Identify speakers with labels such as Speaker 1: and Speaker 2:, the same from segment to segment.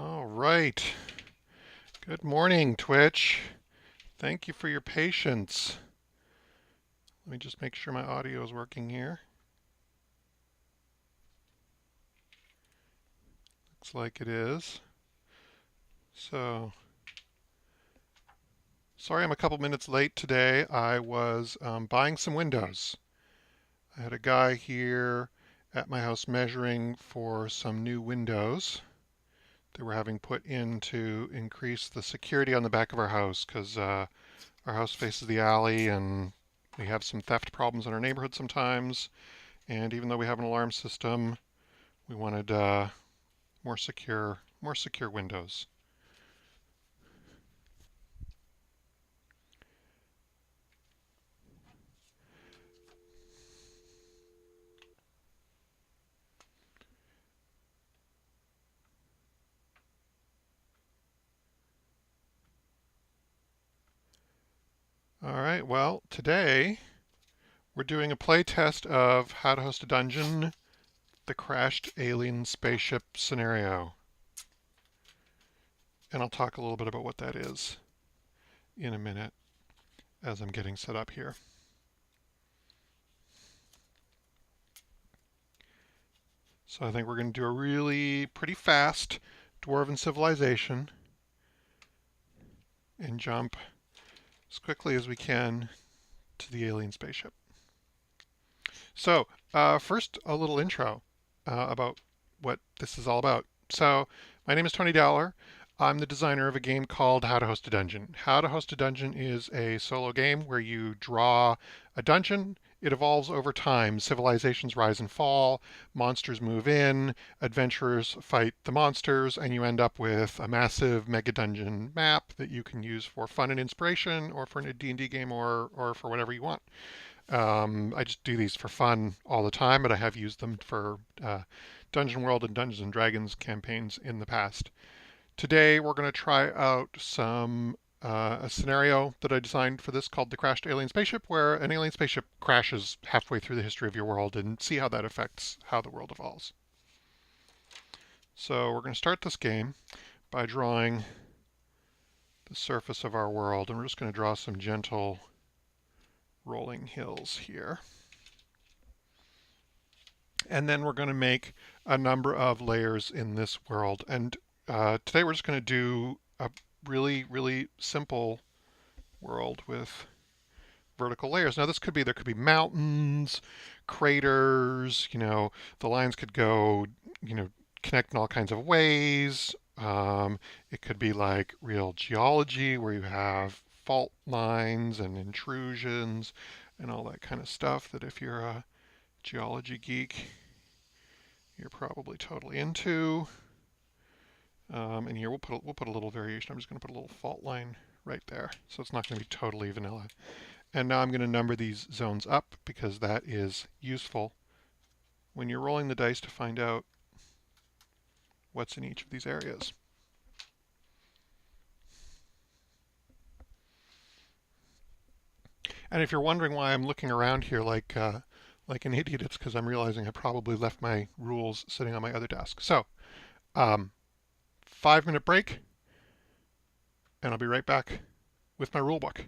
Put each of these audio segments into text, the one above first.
Speaker 1: All right. Good morning, Twitch. Thank you for your patience. Let me just make sure my audio is working here. Looks like it is. So, sorry I'm a couple minutes late today. I was buying some windows. I had a guy here at my house measuring for some new windows that we're having put in to increase the security on the back of our house because our house faces the alley and we have some theft problems in our neighborhood sometimes. And even though we have an alarm system, we wanted more secure windows. All right, well, today we're doing a play test of how to host a dungeon, the crashed alien spaceship scenario. And I'll talk a little bit about what that is in a minute as I'm getting set up here. So I think we're going to do a really pretty fast Dwarven civilization and jump as quickly as we can to the alien spaceship. So first, a little intro about what this is all about. So my name is Tony Dowler. I'm the designer of a game called How to Host a Dungeon. How to Host a Dungeon is a solo game where you draw a dungeon. It evolves over time. Civilizations rise and fall, monsters move in, adventurers fight the monsters, and you end up with a massive mega dungeon map that you can use for fun and inspiration, or for a D&D game, or for whatever you want. I just do these for fun all the time, but I have used them for Dungeon World and Dungeons and Dragons campaigns in the past. Today we're going to try out a scenario that I designed for this called the crashed alien spaceship, where an alien spaceship crashes halfway through the history of your world, and see how that affects how the world evolves. So we're going to start this game by drawing the surface of our world, and we're just going to draw some gentle rolling hills here. And then we're going to make a number of layers in this world. And today we're just going to do a really, really simple world with vertical layers. Now there could be mountains, craters, the lines could go, connect in all kinds of ways. It could be like real geology where you have fault lines and intrusions and all that kind of stuff that if you're a geology geek, you're probably totally into. And here we'll put a little variation. I'm just going to put a little fault line right there, so it's not going to be totally vanilla. And now I'm going to number these zones up because that is useful when you're rolling the dice to find out what's in each of these areas. And if you're wondering why I'm looking around here like an idiot, it's because I'm realizing I probably left my rules sitting on my other desk. So, 5-minute break, and I'll be right back with my rule book.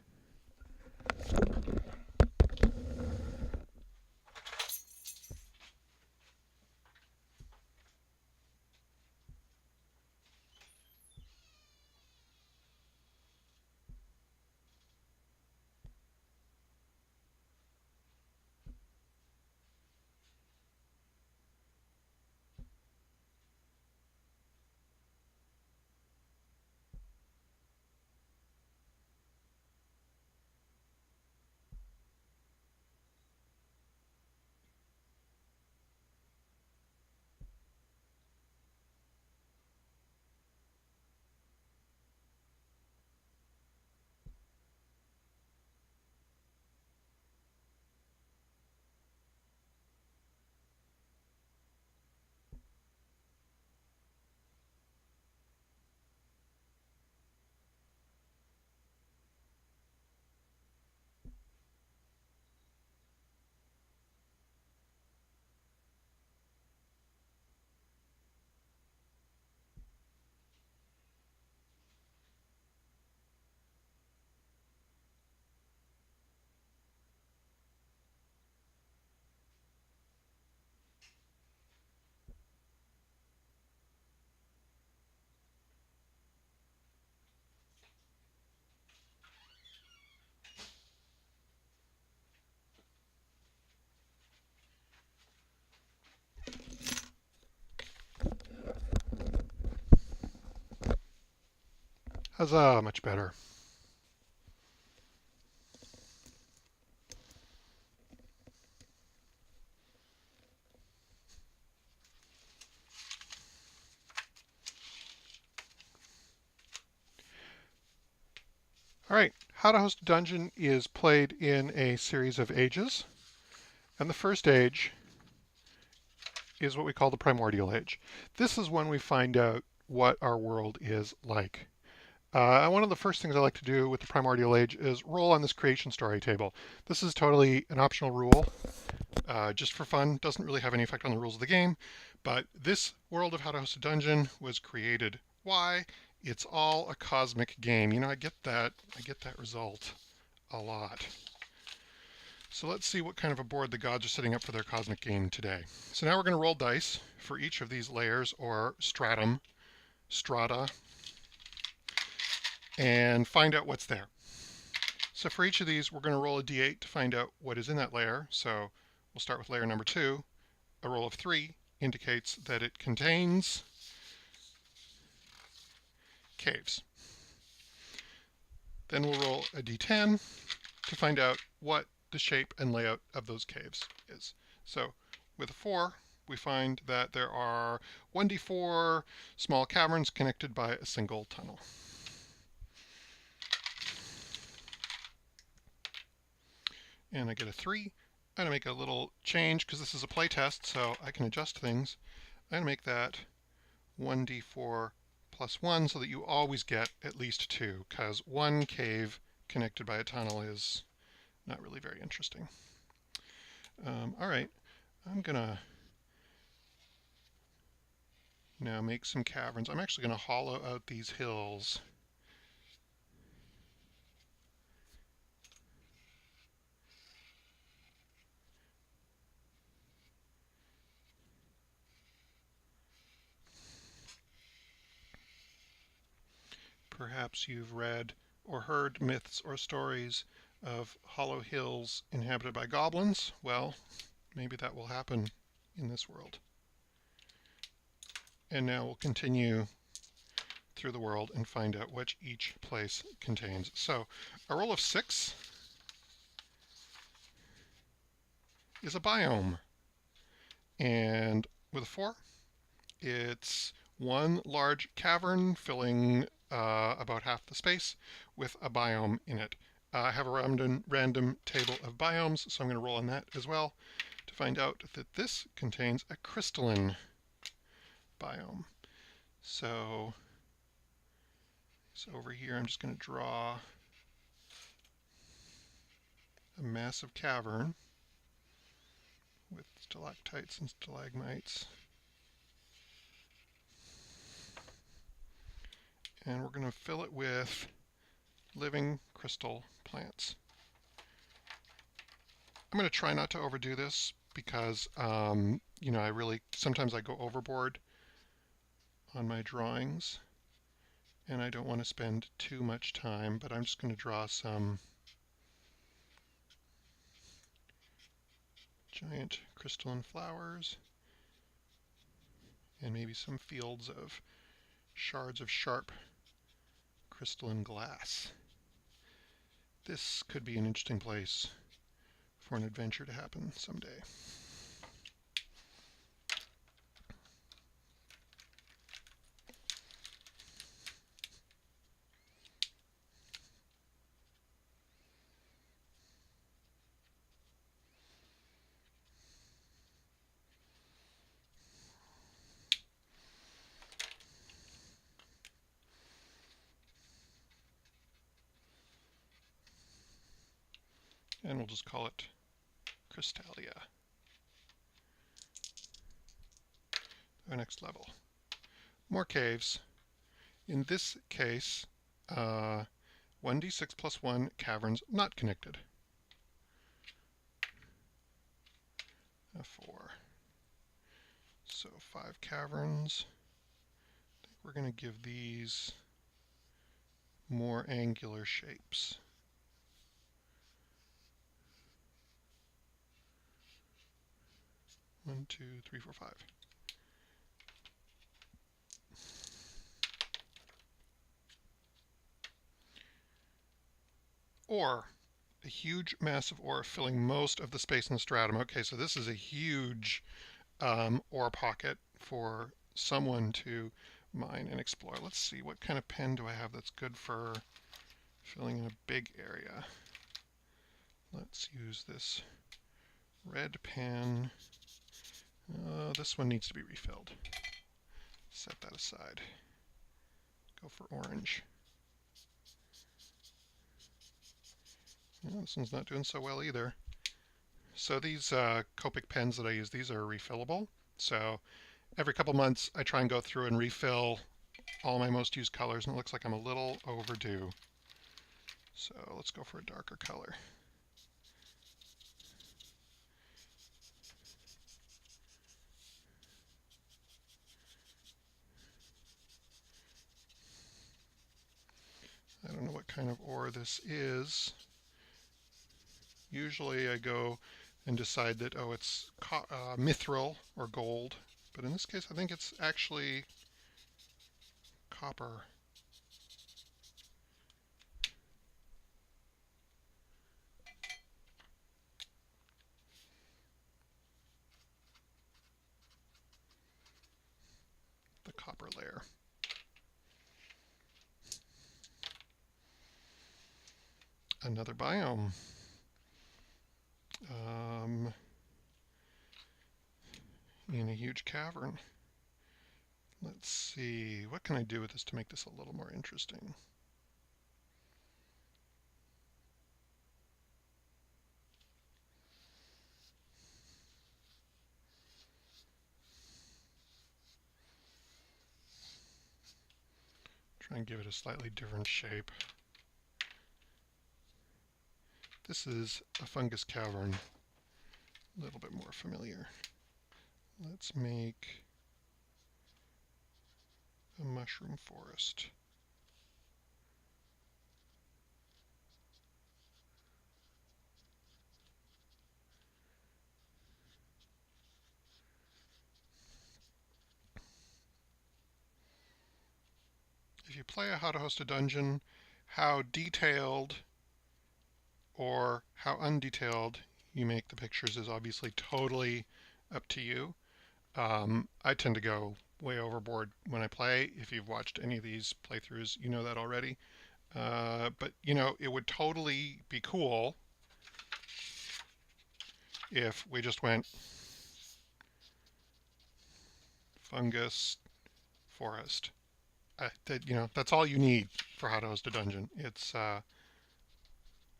Speaker 1: Huzzah, much better. All right, How to Host a Dungeon is played in a series of ages. And the first age is what we call the Primordial Age. This is when we find out what our world is like. One of the first things I like to do with the Primordial Age is roll on this creation story table. This is totally an optional rule, just for fun. Doesn't really have any effect on the rules of the game, but this world of How to Host a Dungeon was created. Why? It's all a cosmic game. You know, I get that result a lot. So let's see what kind of a board the gods are setting up for their cosmic game today. So now we're going to roll dice for each of these layers or strata, and find out what's there. So for each of these, we're going to roll a d8 to find out what is in that layer. So we'll start with layer number 2. A roll of 3 indicates that it contains caves. Then we'll roll a d10 to find out what the shape and layout of those caves is. So with a 4, we find that there are 1d4 small caverns connected by a single tunnel. And I get a 3. I'm going to make a little change because this is a play test, so I can adjust things. I'm going to make that 1d4 plus 1 so that you always get at least 2, because one cave connected by a tunnel is not really very interesting. All right, I'm going to now make some caverns. I'm actually going to hollow out these hills. Perhaps you've read or heard myths or stories of hollow hills inhabited by goblins. Well, maybe that will happen in this world. And now we'll continue through the world and find out what each place contains. So a roll of 6 is a biome. And with a 4, it's one large cavern filling about half the space with a biome in it. I have a random table of biomes, so I'm going to roll on that as well to find out that this contains a crystalline biome. So over here I'm just going to draw a massive cavern with stalactites and stalagmites. And we're going to fill it with living crystal plants. I'm going to try not to overdo this because, you know, sometimes I go overboard on my drawings and I don't want to spend too much time, but I'm just going to draw some giant crystalline flowers and maybe some fields of shards of sharp crystalline glass. This could be an interesting place for an adventure to happen someday. And we'll just call it Crystallia. Our next level. More caves. In this case, 1d6 plus 1 caverns not connected. A 4. So 5 caverns. I think we're going to give these more angular shapes. 1, 2, 3, 4, 5. ore. A huge mass of ore filling most of the space in the stratum. Okay, so this is a huge ore pocket for someone to mine and explore. Let's see, what kind of pen do I have that's good for filling in a big area? Let's use this red pen. This one needs to be refilled. Set that aside. Go for orange. This one's not doing so well either. So these Copic pens that I use, these are refillable. So every couple months I try and go through and refill all my most used colors, and it looks like I'm a little overdue. So let's go for a darker color. I don't know what kind of ore this is. Usually I go and decide that, oh, it's mithril or gold, but in this case I think it's actually copper. The copper layer. Another biome. In a huge cavern. Let's see, what can I do with this to make this a little more interesting? Try and give it a slightly different shape. This is a fungus cavern, a little bit more familiar. Let's make a mushroom forest. If you play a How to Host a Dungeon, how detailed or how undetailed you make the pictures is obviously totally up to you. I tend to go way overboard when I play. If you've watched any of these playthroughs, you know that already. But, you know, it would totally be cool if we just went fungus forest. You know, that's all you need for How to Host a Dungeon. It's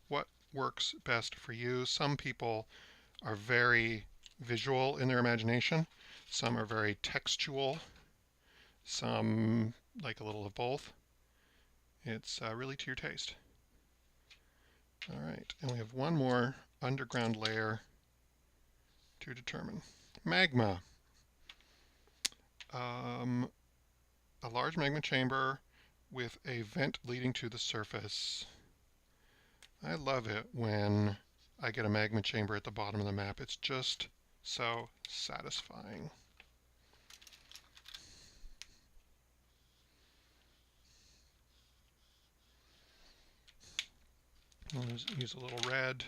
Speaker 1: what works best for you. Some people are very visual in their imagination. Some are very textual. Some like a little of both. It's really to your taste. All right, and we have one more underground layer to determine. Magma. A large magma chamber with a vent leading to the surface. I love it when I get a magma chamber at the bottom of the map. It's just so satisfying. I'll use a little red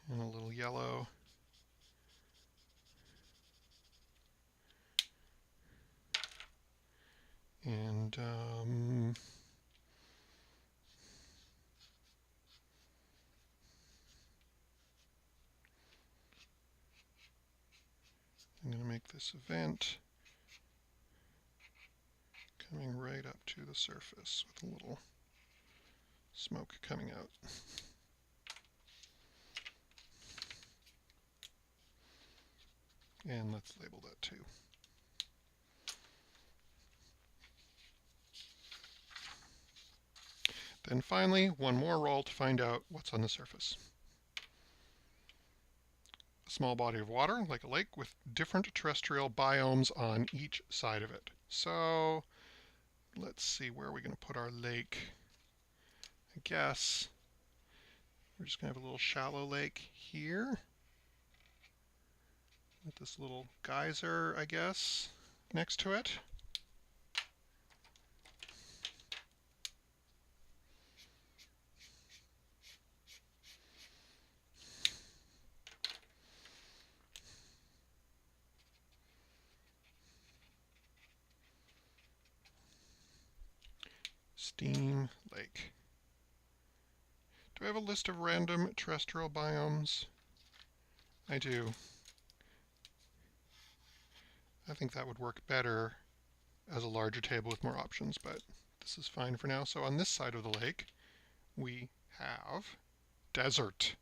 Speaker 1: and a little yellow. And I'm going to make this event coming right up to the surface with a little smoke coming out. And let's label that too. Then finally, one more roll to find out what's on the surface. A small body of water, like a lake, with different terrestrial biomes on each side of it. So let's see, where are we going to put our lake? I guess we're just going to have a little shallow lake here with this little geyser, I guess, next to it. Steam Lake. Do I have a list of random terrestrial biomes? I do. I think that would work better as a larger table with more options, but this is fine for now. So on this side of the lake, we have desert.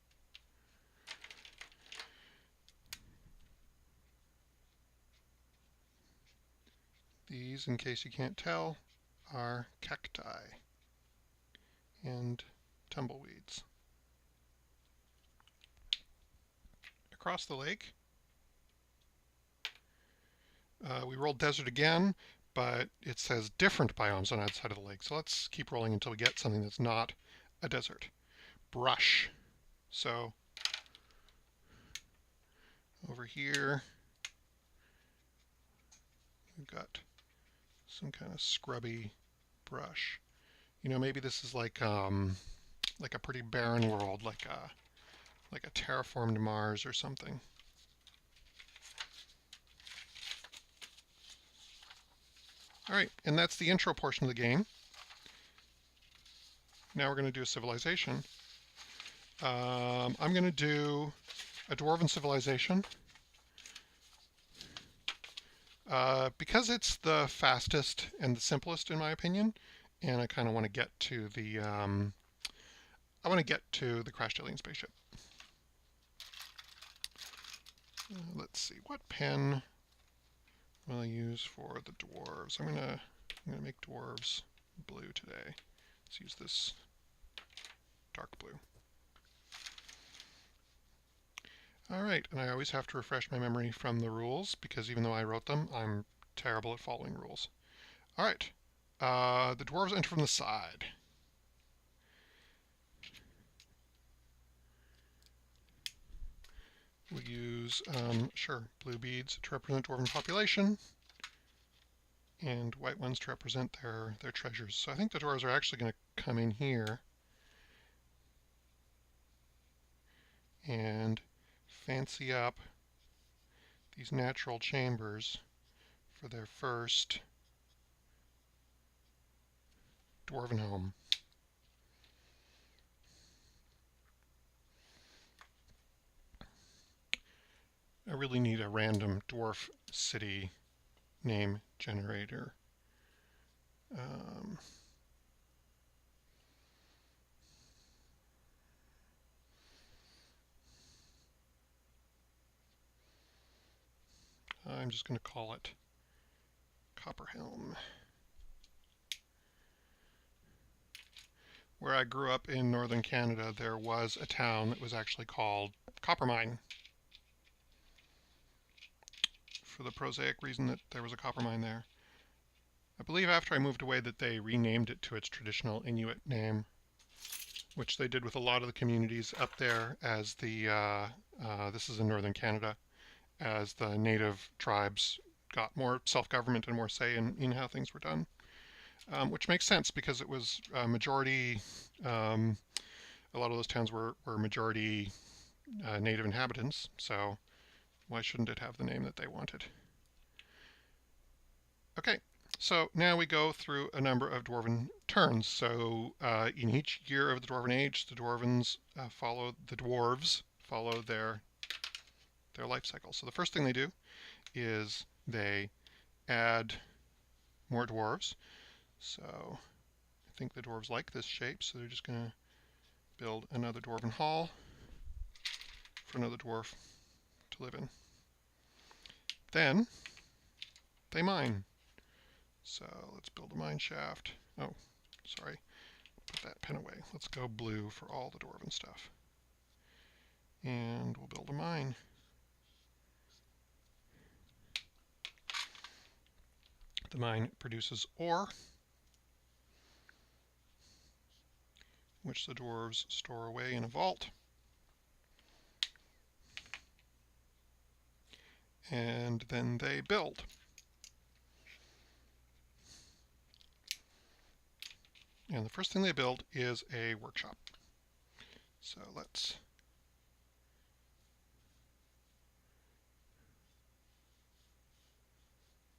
Speaker 1: These, in case you can't tell, are cacti and tumbleweeds. Across the lake, we rolled desert again, but it says different biomes on that side of the lake. So let's keep rolling until we get something that's not a desert. Brush. So over here, we've got some kind of scrubby brush. You know, maybe this is like a pretty barren world, like a terraformed Mars or something. All right, and that's the intro portion of the game. Now we're going to do a civilization. I'm going to do a dwarven civilization. Because it's the fastest and the simplest in my opinion, and I kind of want to get to the crashed alien spaceship. Let's see, what pen will I use for the dwarves? I'm gonna make dwarves blue today. Let's use this dark blue. Alright, and I always have to refresh my memory from the rules, because even though I wrote them, I'm terrible at following rules. Alright, the dwarves enter from the side. We use, blue beads to represent dwarven population, and white ones to represent their treasures. So I think the dwarves are actually going to come in here and fancy up these natural chambers for their first dwarven home. I really need a random dwarf city name generator. I'm just going to call it Copperhelm. Where I grew up in northern Canada, there was a town that was actually called Coppermine, for the prosaic reason that there was a copper mine there. I believe after I moved away that they renamed it to its traditional Inuit name, which they did with a lot of the communities up there as this is in northern Canada, as the native tribes got more self-government and more say in how things were done. Which makes sense because it was majority, a lot of those towns were majority native inhabitants, so why shouldn't it have the name that they wanted? Okay, so now we go through a number of dwarven turns. So in each year of the Dwarven Age, the dwarves follow their life cycle. So the first thing they do is they add more dwarves. So I think the dwarves like this shape, so they're just going to build another dwarven hall for another dwarf to live in. Then they mine. So let's build a mine shaft. Oh, sorry. Put that pen away. Let's go blue for all the dwarven stuff. And we'll build a mine. The mine produces ore, which the dwarves store away in a vault. And then they build. And the first thing they build is a workshop. So let's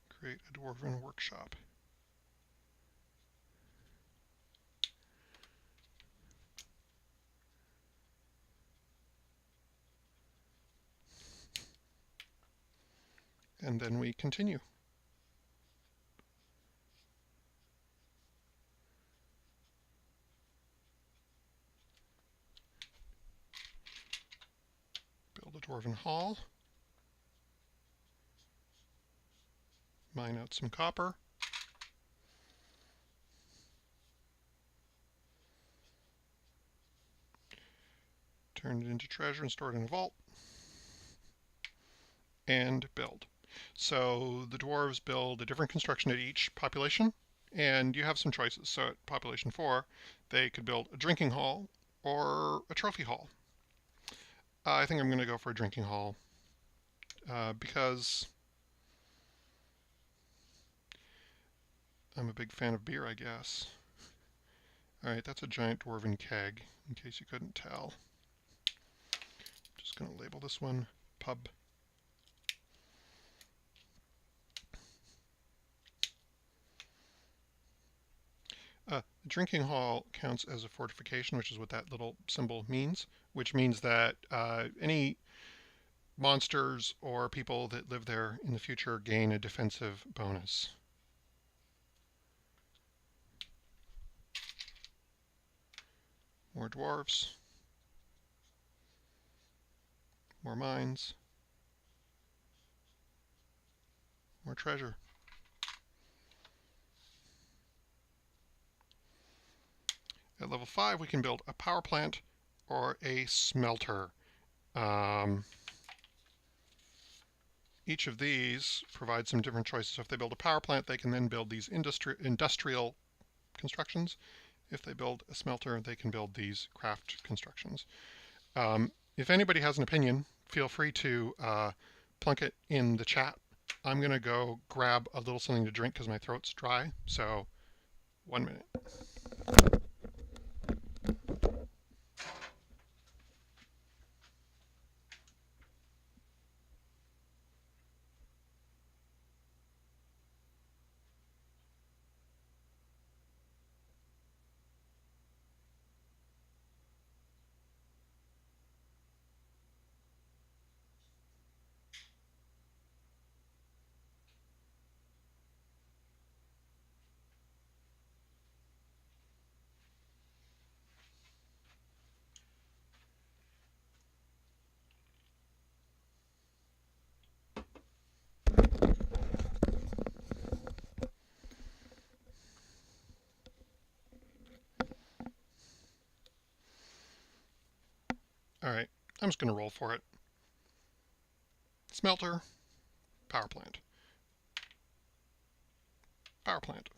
Speaker 1: create a dwarven workshop. and then we continue. Build a dwarven hall. Mine out some copper. Turn it into treasure and store it in a vault. And build. So the dwarves build a different construction at each population, and you have some choices. So at population 4, they could build a drinking hall or a trophy hall. I think I'm going to go for a drinking hall because I'm a big fan of beer, I guess. Alright, that's a giant dwarven keg, in case you couldn't tell. Just going to label this one pub. The drinking hall counts as a fortification, which is what that little symbol means, which means that any monsters or people that live there in the future gain a defensive bonus. More dwarves. More mines. More treasure. At level 5, we can build a power plant or a smelter. Each of these provides some different choices. So if they build a power plant, they can then build these industrial constructions. If they build a smelter, they can build these craft constructions. If anybody has an opinion, feel free to plunk it in the chat. I'm going to go grab a little something to drink because my throat's dry. So 1 minute. All right, I'm just going to roll for it. Smelter, power plant. Power plant.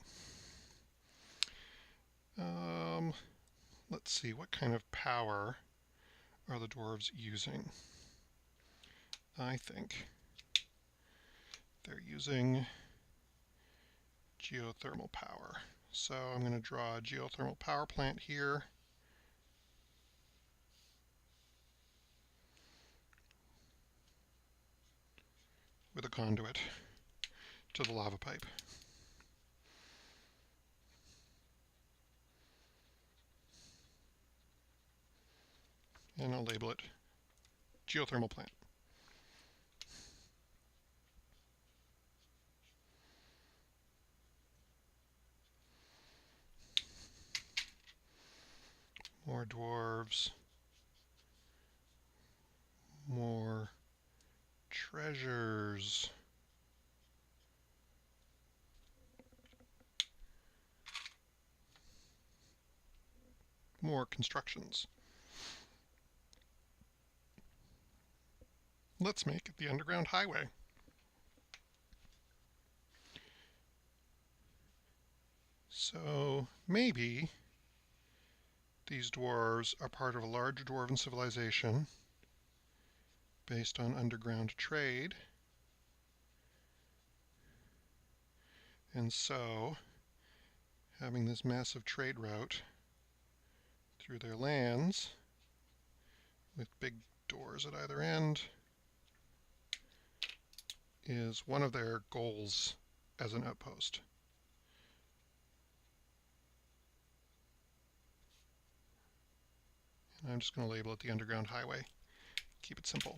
Speaker 1: Let's see, what kind of power are the dwarves using? I think they're using geothermal power. So I'm going to draw a geothermal power plant here. With a conduit to the lava pipe. And I'll label it geothermal plant. More dwarves. More treasures. More constructions. Let's make it the underground highway. So maybe these dwarves are part of a large dwarven civilization based on underground trade. And so, having this massive trade route through their lands with big doors at either end is one of their goals as an outpost. And I'm just going to label it the underground highway. Keep it simple.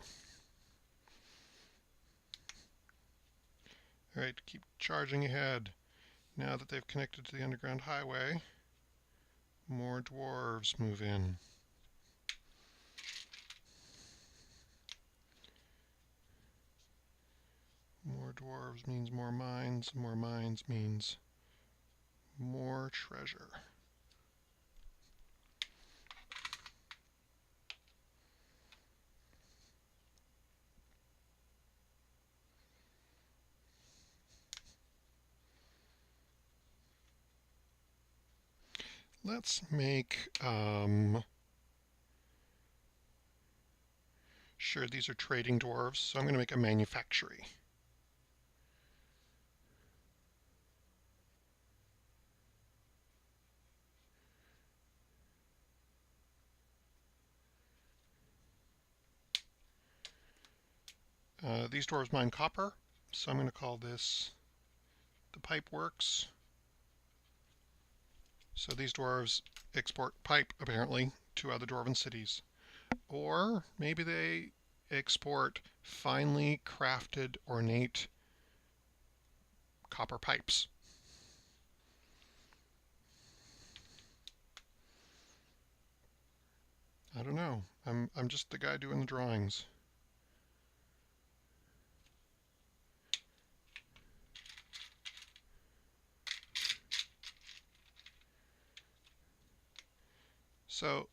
Speaker 1: Alright, keep charging ahead. Now that they've connected to the underground highway, more dwarves move in. More dwarves means more mines means more treasure. Let's make sure these are trading dwarves, so I'm going to make a manufactory. These dwarves mine copper, so I'm going to call this the pipe works. So these dwarves export pipe, apparently, to other dwarven cities. Or maybe they export finely crafted, ornate copper pipes. I don't know. I'm just the guy doing the drawings. So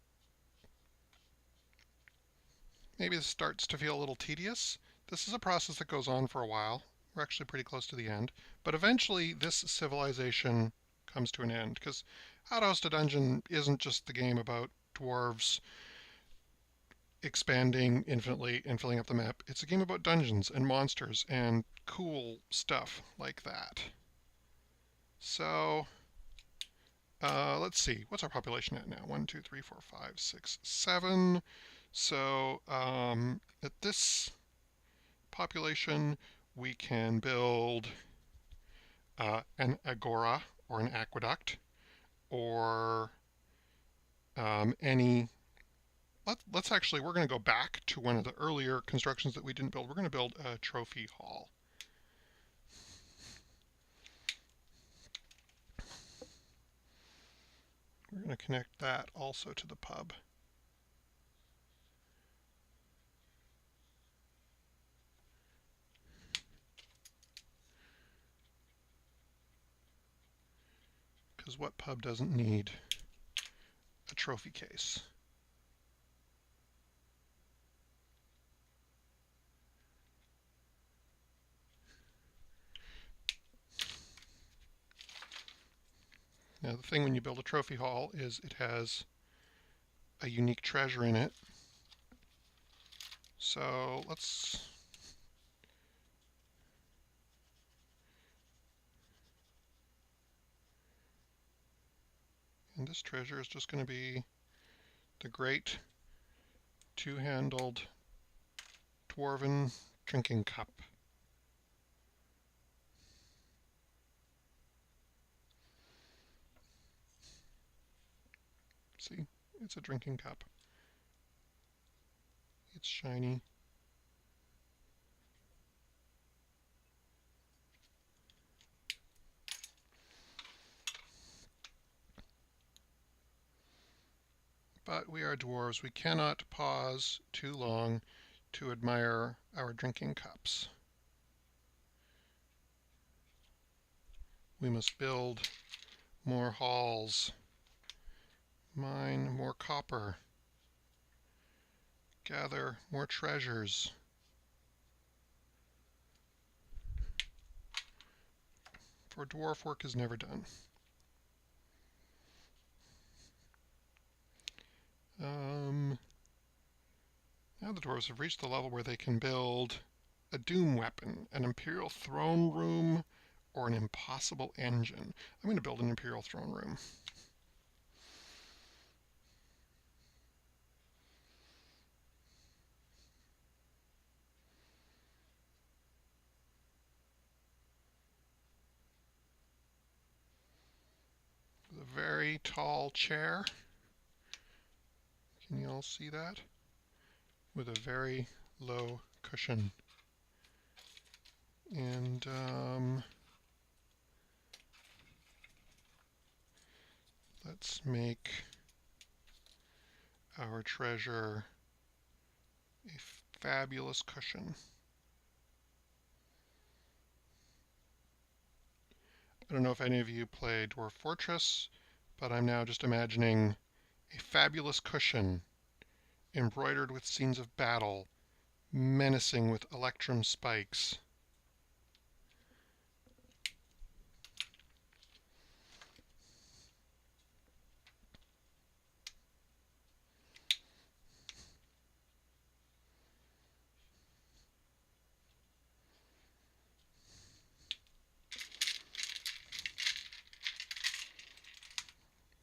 Speaker 1: maybe this starts to feel a little tedious. This is a process that goes on for a while. We're actually pretty close to the end. But eventually this civilization comes to an end, because Outhouse to Dungeon isn't just the game about dwarves expanding infinitely and filling up the map. It's a game about dungeons and monsters and cool stuff like that. So let's see. What's our population at now? 1, 2, 3, 4, 5, 6, 7. So at this population, we can build an agora or an aqueduct or any. Let's actually, we're going to go back to one of the earlier constructions that we didn't build. We're going to build a trophy hall. We're going to connect that also to the pub. Because what pub doesn't need a trophy case? Now the thing when you build a trophy hall is it has a unique treasure in it. So let's and this treasure is just going to be the great two-handled dwarven drinking cup. See, it's a drinking cup. It's shiny. But we are dwarves. We cannot pause too long to admire our drinking cups. We must build more halls, mine more copper, gather more treasures. For dwarf work is never done. Now the dwarves have reached the level where they can build a doom weapon, an imperial throne room, or an impossible engine. I'm going to build an imperial throne room. With a very tall chair. Can you all see that? With a very low cushion. And let's make our treasure a fabulous cushion. I don't know if any of you play Dwarf Fortress, but I'm now just imagining a fabulous cushion embroidered with scenes of battle, menacing with electrum spikes.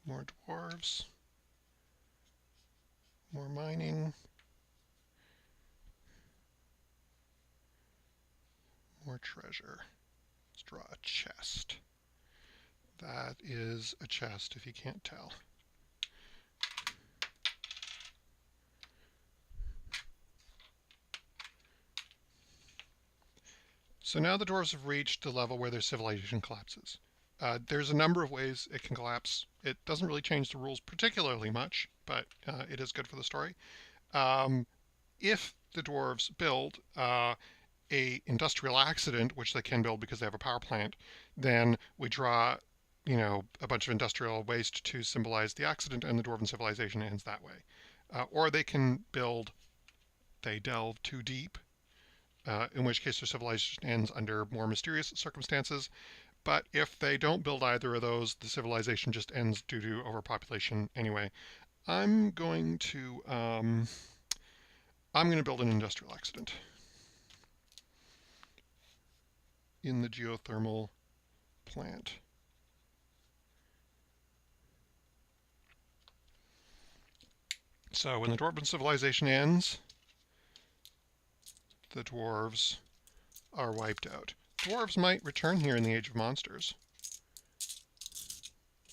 Speaker 1: More dwarves. More mining. More treasure. Let's draw a chest. That is a chest, if you can't tell. So now the dwarves have reached the level where their civilization collapses. There's a number of ways it can collapse. It doesn't really change the rules particularly much, but it is good for the story. If the dwarves build a industrial accident, which they can build because they have a power plant, then we draw, a bunch of industrial waste to symbolize the accident, and the dwarven civilization ends that way. Or they can build, they delve too deep, in which case their civilization ends under more mysterious circumstances. But if they don't build either of those, the civilization just ends due to overpopulation anyway. I'm going to build an industrial accident in the geothermal plant. So when the dwarven civilization ends, the dwarves are wiped out. Dwarves might return here in the Age of Monsters.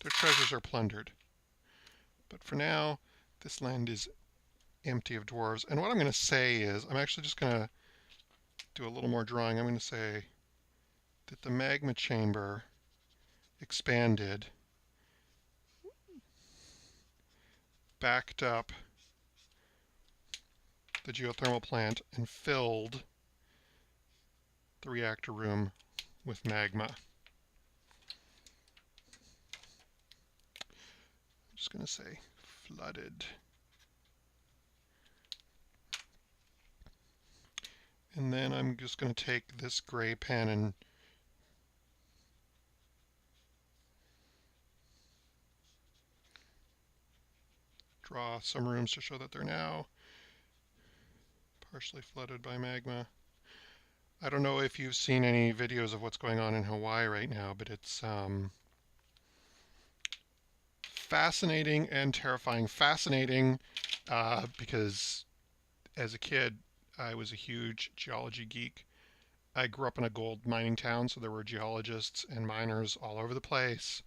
Speaker 1: Their treasures are plundered. But for now, this land is empty of dwarves. And what I'm going to say is, I'm actually just going to do a little more drawing. I'm going to say that the Magma Chamber expanded, backed up the geothermal plant, and filled the reactor room with magma. I'm just going to say flooded. And then I'm just going to take this gray pen and draw some rooms to show that they're now partially flooded by magma. I don't know if you've seen any videos of what's going on in Hawaii right now, but it's fascinating and terrifying. Fascinating because as a kid, I was a huge geology geek. I grew up in a gold mining town, so there were geologists and miners all over the place.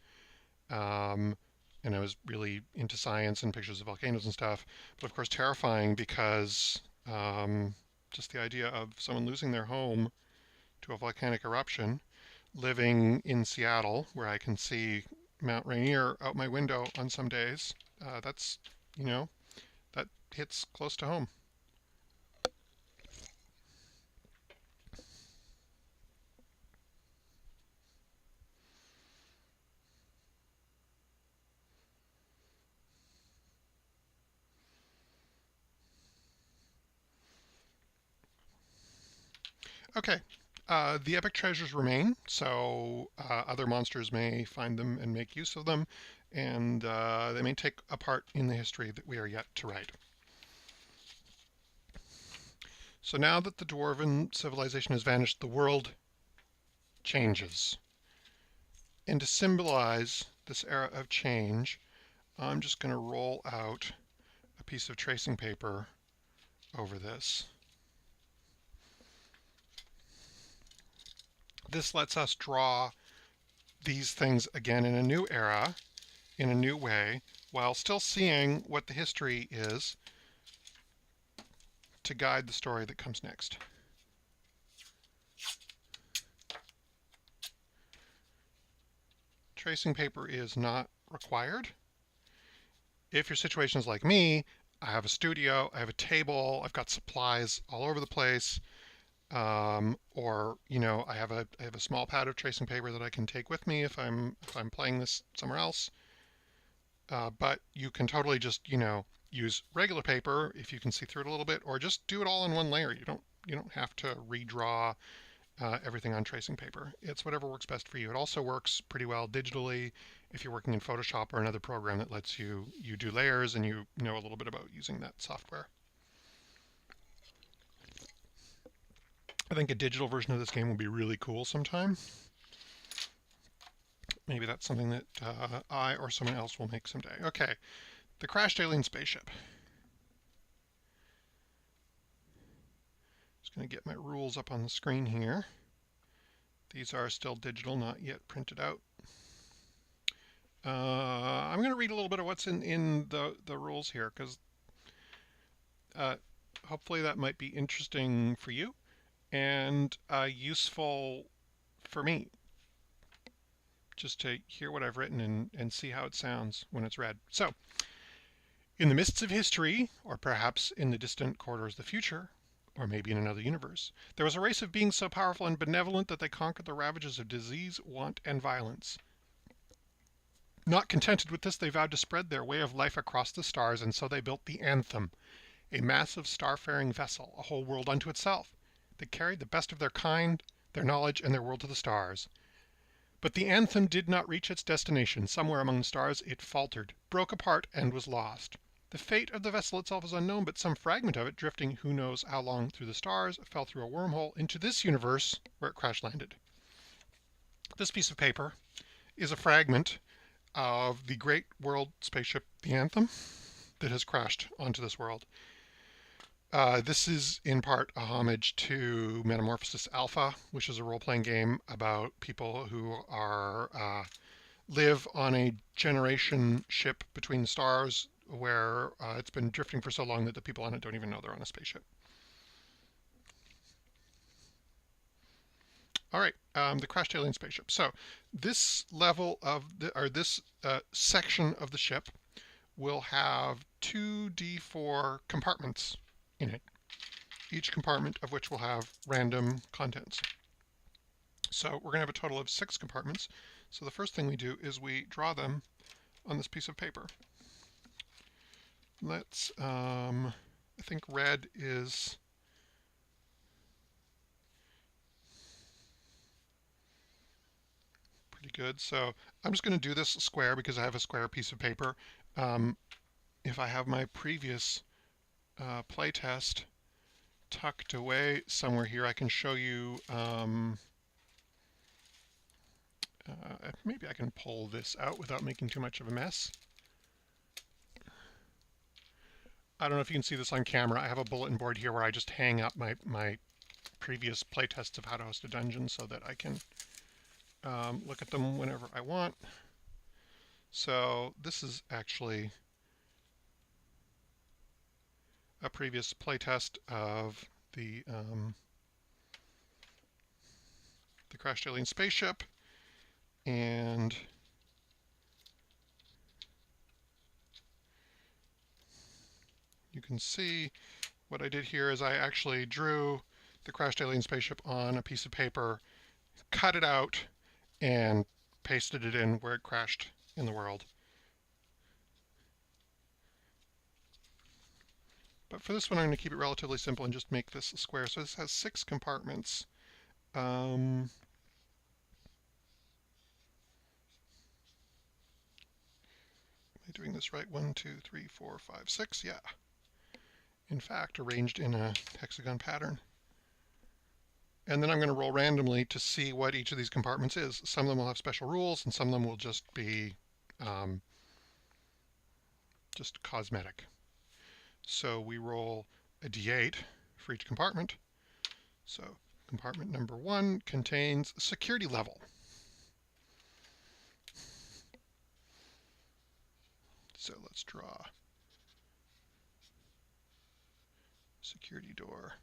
Speaker 1: And I was really into science and pictures of volcanoes and stuff. But of course, terrifying because just the idea of someone losing their home to a volcanic eruption, living in Seattle, where I can see Mount Rainier out my window on some days, that's, that hits close to home. Okay, the epic treasures remain, so other monsters may find them and make use of them, and they may take a part in the history that we are yet to write. So now that the dwarven civilization has vanished, the world changes. And to symbolize this era of change, I'm just going to roll out a piece of tracing paper over this. This lets us draw these things again in a new era, in a new way, while still seeing what the history is to guide the story that comes next. tracing paper is not required. If your situation is like me, I have a studio, I have a table, I've got supplies all over the place, or I have a small pad of tracing paper that I can take with me if I'm playing this somewhere else. But you can totally just use regular paper if you can see through it a little bit, or just do it all in one layer. You don't have to redraw everything on tracing paper. It's whatever works best for you. It also works pretty well digitally if you're working in Photoshop or another program that lets you do layers and you know a little bit about using that software. I think a digital version of this game will be really cool sometime. Maybe that's something that I or someone else will make someday. Okay, the crashed alien spaceship. Just going to get my rules up on the screen here. These are still digital, not yet printed out. I'm going to read a little bit of what's in the rules here, because hopefully that might be interesting for you and useful for me, just to hear what I've written and see how it sounds when it's read. So, in the mists of history, or perhaps in the distant corridors of the future, or maybe in another universe, there was a race of beings so powerful and benevolent that they conquered the ravages of disease, want, and violence. Not contented with this, they vowed to spread their way of life across the stars, and so they built the Anthem, a massive starfaring vessel, a whole world unto itself, that carried the best of their kind, their knowledge, and their world to the stars. But the Anthem did not reach its destination. Somewhere among the stars it faltered, broke apart, and was lost. The fate of the vessel itself is unknown, but some fragment of it, drifting who knows how long through the stars, fell through a wormhole into this universe where it crash landed. This piece of paper is a fragment of the great world spaceship, the Anthem, that has crashed onto this world. This is in part a homage to Metamorphosis Alpha, which is a role-playing game about people who are live on a generation ship between the stars where it's been drifting for so long that the people on it don't even know they're on a spaceship. All right, the crashed alien spaceship. So this level of this section of the ship will have 2d4 compartments in it, each compartment of which will have random contents. So we're going to have a total of 6 compartments. So the first thing we do is we draw them on this piece of paper. Let's, I think red is pretty good. So I'm just going to do this square because I have a square piece of paper. If I have my previous playtest tucked away somewhere here, I can show you. Maybe I can pull this out without making too much of a mess. I don't know if you can see this on camera. I have a bulletin board here where I just hang up my previous playtests of how to host a dungeon so that I can look at them whenever I want. So this is actually a previous playtest of the crashed alien spaceship, and you can see what I did here is I actually drew the crashed alien spaceship on a piece of paper, cut it out, and pasted it in where it crashed in the world. But for this one, I'm going to keep it relatively simple and just make this a square. So this has 6 compartments. Am I doing this right? 1, 2, 3, 4, 5, 6. Yeah. In fact, arranged in a hexagon pattern. And then I'm going to roll randomly to see what each of these compartments is. Some of them will have special rules, and some of them will just be just cosmetic. So we roll a d8 for each compartment. So compartment number 1 contains security level. So let's draw security door.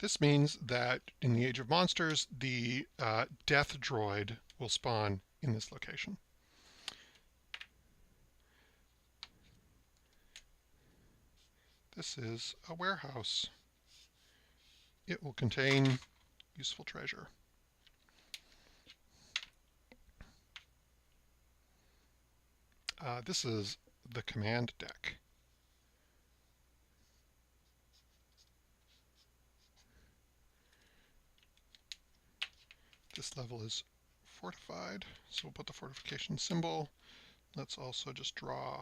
Speaker 1: This means that in the Age of Monsters, the death droid will spawn in this location. This is a warehouse. It will contain useful treasure. This is the command deck. This level is fortified, so we'll put the fortification symbol. Let's also just draw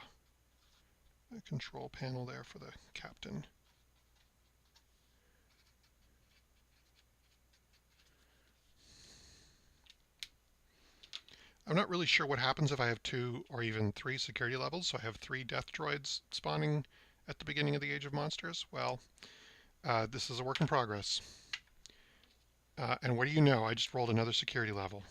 Speaker 1: a control panel there for the captain. I'm not really sure what happens if I have 2 or even 3 security levels, so I have 3 death droids spawning at the beginning of the Age of Monsters. Well, this is a work in progress. And what do you know? I just rolled another security level.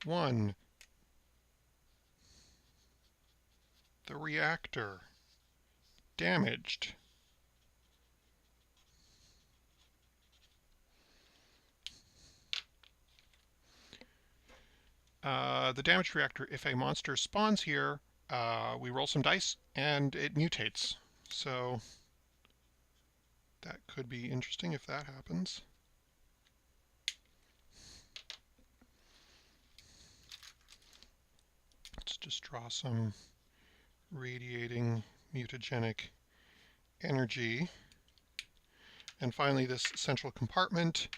Speaker 1: One, the reactor damaged. The damaged reactor, if a monster spawns here, we roll some dice and it mutates. So that could be interesting if that happens. Let's just draw some radiating mutagenic energy. And finally, this central compartment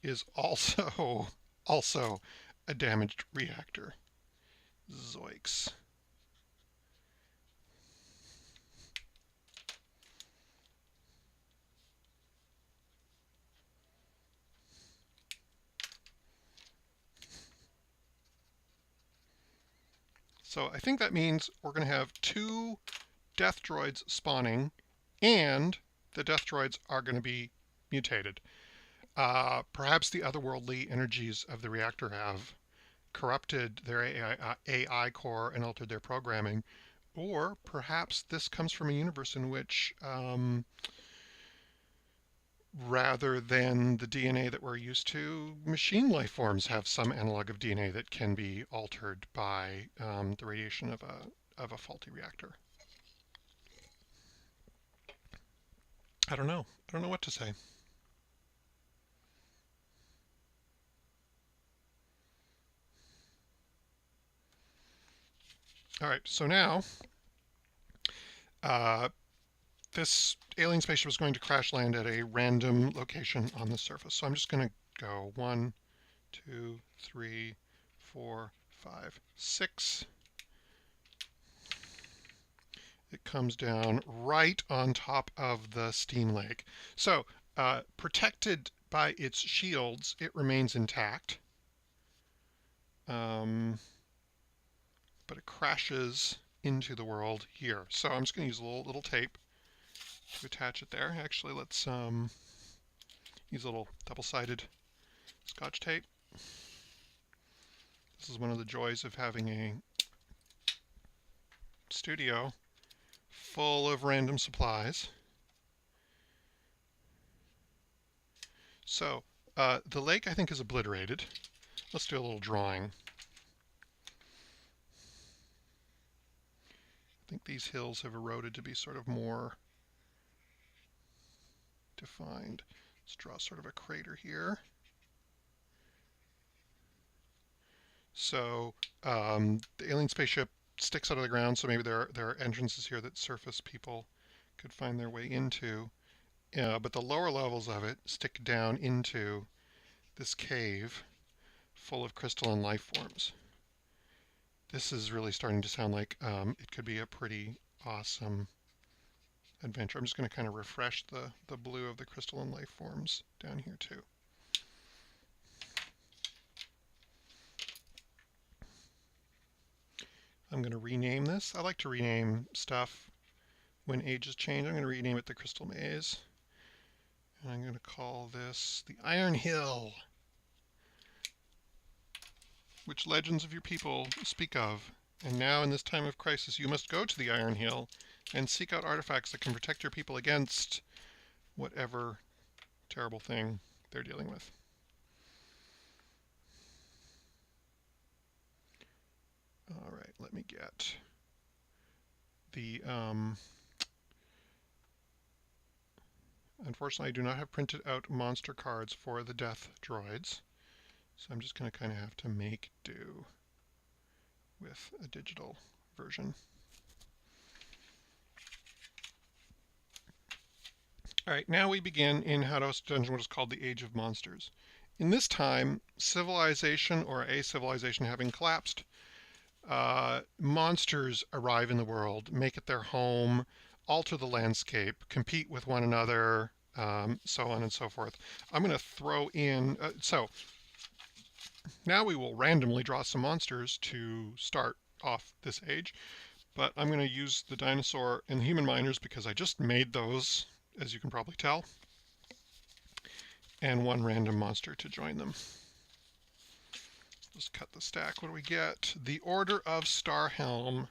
Speaker 1: is also a damaged reactor. Zoinks. So I think that means we're going to have 2 death droids spawning, and the death droids are going to be mutated. Perhaps the otherworldly energies of the reactor have corrupted their AI core and altered their programming, or perhaps this comes from a universe in which rather than the DNA that we're used to, machine life forms have some analog of DNA that can be altered by the radiation of a faulty reactor. I don't know. I don't know what to say. All right, so now this alien spaceship is going to crash land at a random location on the surface. So I'm just going to go 1, 2, 3, 4, 5, 6. It comes down right on top of the steam lake. So protected by its shields, it remains intact. But it crashes into the world here. So I'm just going to use a little tape to attach it there. Actually, let's use a little double-sided Scotch tape. This is one of the joys of having a studio full of random supplies. So the lake, I think, is obliterated. Let's do a little drawing. I think these hills have eroded to be sort of more defined. Let's draw sort of a crater here. So the alien spaceship sticks out of the ground, so maybe there are entrances here that surface people could find their way into. But the lower levels of it stick down into this cave full of crystalline life forms. This is really starting to sound like it could be a pretty awesome adventure. I'm just going to kind of refresh the blue of the crystalline life forms down here too. I'm going to rename this. I like to rename stuff when ages change. I'm going to rename it the Crystal Maze. And I'm going to call this the Iron Hill. which legends of your people speak of. And now in this time of crisis you must go to the Iron Hill and seek out artifacts that can protect your people against whatever terrible thing they're dealing with. All right, let me get the unfortunately, I do not have printed out monster cards for the death droids, so I'm just going to kind of have to make do with a digital version. All right, now we begin in Hados Dungeon, what is called the Age of Monsters. In this time, civilization or a civilization having collapsed, monsters arrive in the world, make it their home, alter the landscape, compete with one another, so on and so forth. I'm going to throw in, so now we will randomly draw some monsters to start off this age, but I'm going to use the dinosaur and the human miners because I just made those, as you can probably tell, and one random monster to join them. Let's cut the stack. What do we get? The Order of Starhelm.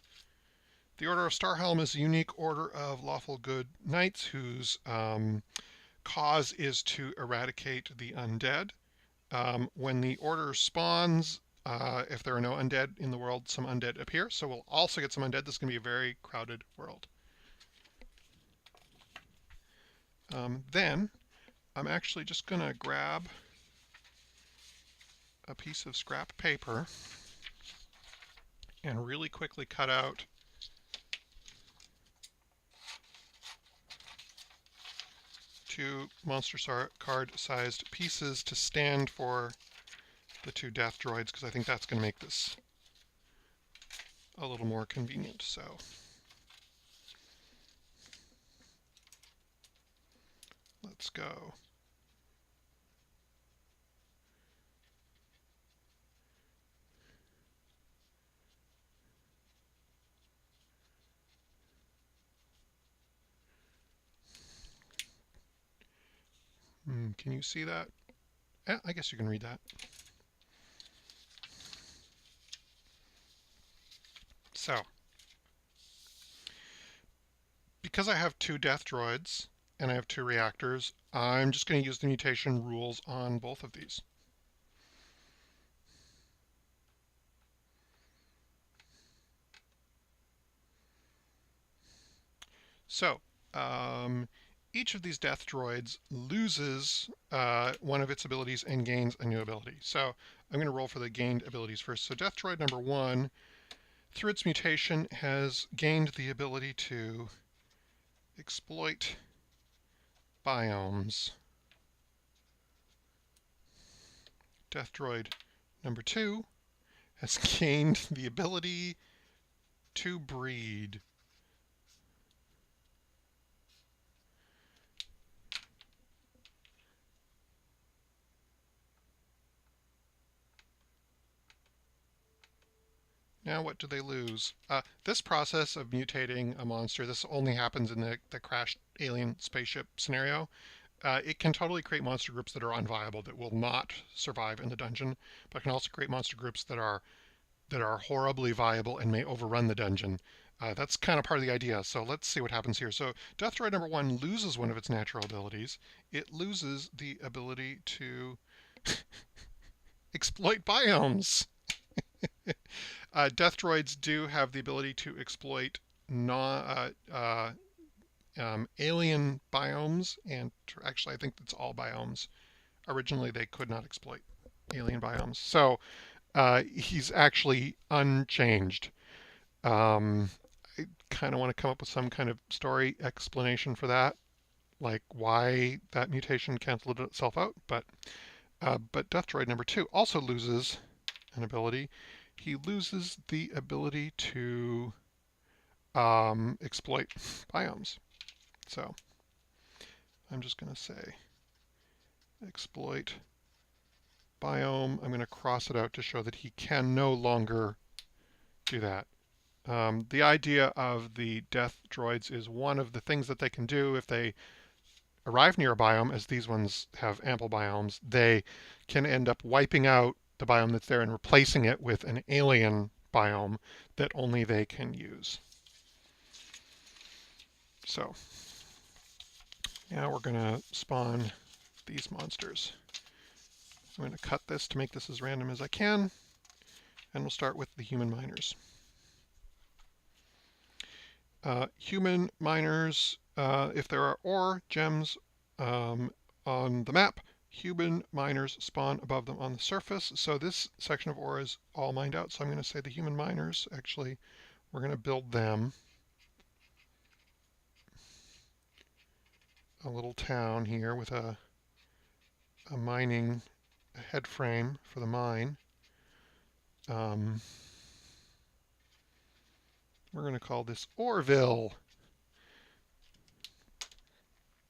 Speaker 1: The Order of Starhelm is a unique order of lawful good knights whose cause is to eradicate the undead. When the order spawns, if there are no undead in the world, some undead appear. So we'll also get some undead. This is going to be a very crowded world. Then I'm actually just going to grab a piece of scrap paper and really quickly cut out two monster card sized pieces to stand for the two death droids, because I think that's going to make this a little more convenient. So let's go. Can you see that? I guess you can read that. So, because I have two death droids and I have two reactors, I'm just going to use the mutation rules on both of these. So, each of these death droids loses one of its abilities and gains a new ability. So I'm going to roll for the gained abilities first. So death droid number 1, through its mutation, has gained the ability to exploit biomes. Death droid number 2 has gained the ability to breed. Now what do they lose? This process of mutating a monster, this only happens in the crashed alien spaceship scenario. It can totally create monster groups that are unviable, that will not survive in the dungeon, but it can also create monster groups that are horribly viable and may overrun the dungeon. That's kind of part of the idea. So let's see what happens here. So Death Droid number 1 loses one of its natural abilities. It loses the ability to exploit biomes. Death droids do have the ability to exploit alien biomes, and actually I think it's all biomes. Originally they could not exploit alien biomes. So he's actually unchanged. I kind of want to come up with some kind of story explanation for that, like why that mutation canceled itself out. But Death Droid number 2 also loses an ability. He loses the ability to exploit biomes. So I'm just going to say exploit biome. I'm going to cross it out to show that he can no longer do that. The idea of the death droids is one of the things that they can do if they arrive near a biome, as these ones have ample biomes, they can end up wiping out the biome that's there and replacing it with an alien biome that only they can use. So now we're going to spawn these monsters. I'm going to cut this to make this as random as I can, and we'll start with the human miners. Human miners, if there are ore gems on the map, human miners spawn above them on the surface. So this section of ore is all mined out. So I'm going to say the human miners, actually, we're going to build them a little town here with a mining head frame for the mine. We're going to call this Oreville.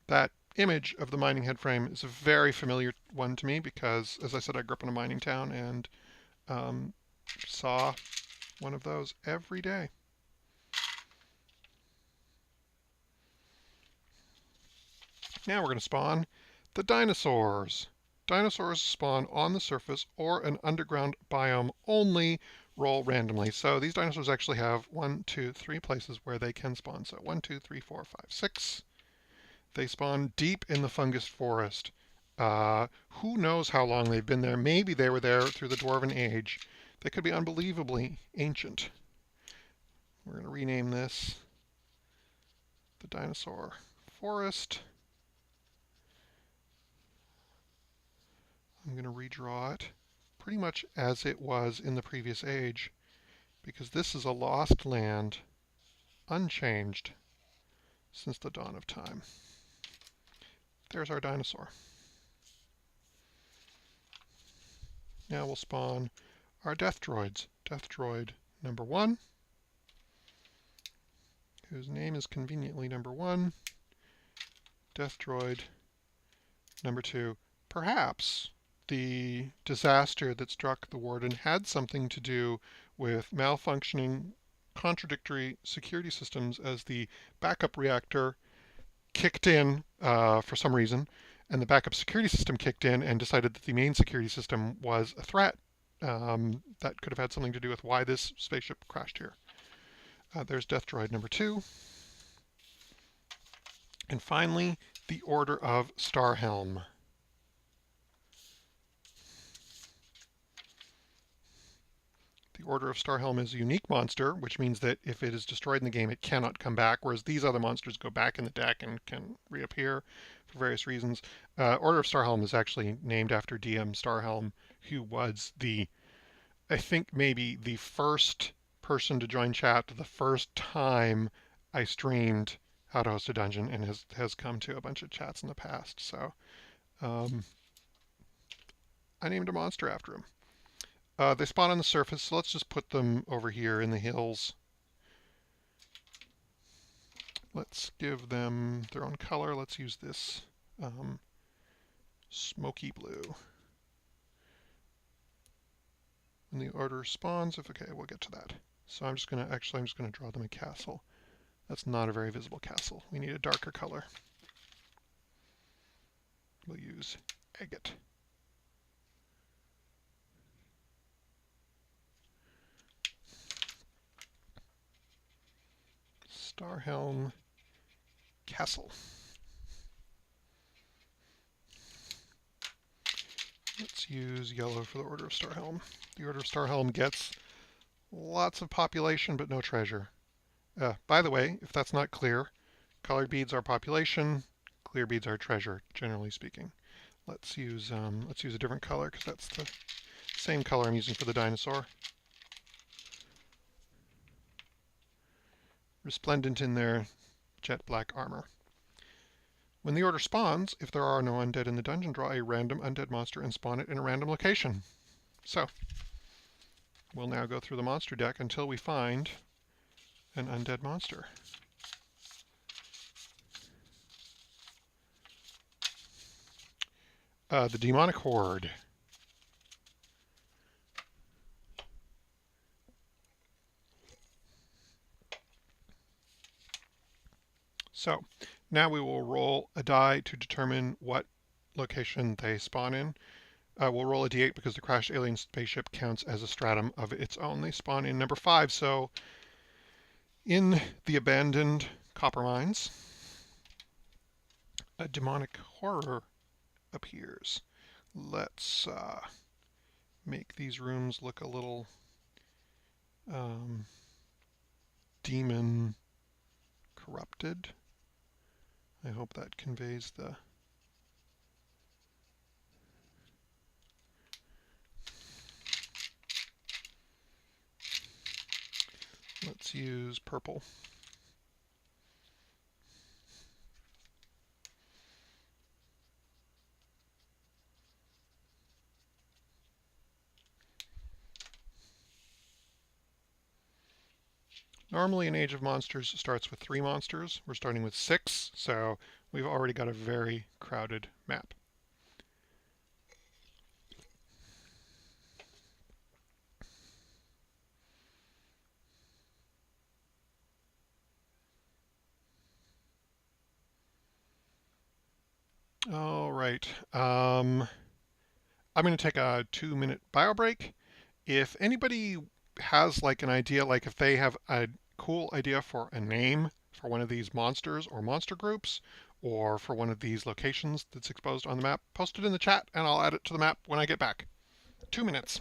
Speaker 1: That image of the mining head frame is a very familiar one to me because, as I said, I grew up in a mining town and saw one of those every day. Now we're going to spawn the dinosaurs. Dinosaurs spawn on the surface or an underground biome only. Roll randomly. So these dinosaurs actually have 1, 2, 3 places where they can spawn. So 1, 2, 3, 4, 5, 6. They spawn deep in the fungus forest. Who knows how long they've been there? Maybe they were there through the Dwarven Age. They could be unbelievably ancient. We're going to rename this the Dinosaur Forest. I'm going to redraw it pretty much as it was in the previous age, because this is a lost land, unchanged since the dawn of time. There's our dinosaur. Now we'll spawn our death droids. Death droid number 1, whose name is conveniently number 1. Death droid number 2. Perhaps the disaster that struck the Warden had something to do with malfunctioning, contradictory security systems as the backup reactor kicked in for some reason, and the backup security system kicked in and decided that the main security system was a threat. That could have had something to do with why this spaceship crashed here. There's Death Droid number 2. And finally, the Order of Starhelm. The Order of Starhelm is a unique monster, which means that if it is destroyed in the game, it cannot come back, whereas these other monsters go back in the deck and can reappear for various reasons. Order of Starhelm is actually named after DM Starhelm, who was I think maybe the first person to join chat the first time I streamed How to Host a Dungeon, and has come to a bunch of chats in the past. So I named a monster after him. They spawn on the surface, so let's just put them over here in the hills. Let's give them their own color. Let's use this smoky blue. When the order spawns, okay, we'll get to that. So I'm just gonna draw them a castle. That's not a very visible castle. We need a darker color. We'll use agate. Starhelm Castle. Let's use yellow for the Order of Starhelm. The Order of Starhelm gets lots of population but no treasure. By the way, if that's not clear, colored beads are population, clear beads are treasure, generally speaking. Let's use a different color because that's the same color I'm using for the dinosaur. Resplendent in their jet black armor. When the order spawns, if there are no undead in the dungeon, draw a random undead monster and spawn it in a random location. So, we'll now go through the monster deck until we find an undead monster. The Demonic Horde. So now we will roll a die to determine what location they spawn in. we'll roll a d8 because the crashed alien spaceship counts as a stratum of its own. They spawn in number 5. So in the abandoned copper mines, a demonic horror appears. Let's make these rooms look a little demon corrupted. I hope that conveys the... Let's use purple. Normally an Age of Monsters starts with 3 monsters. We're starting with 6, so we've already got a very crowded map. All right. I'm going to take a 2-minute bio break. If anybody has like an idea, like if they have a cool idea for a name for one of these monsters or monster groups, or for one of these locations that's exposed on the map, post it in the chat and I'll add it to the map when I get back. 2 minutes.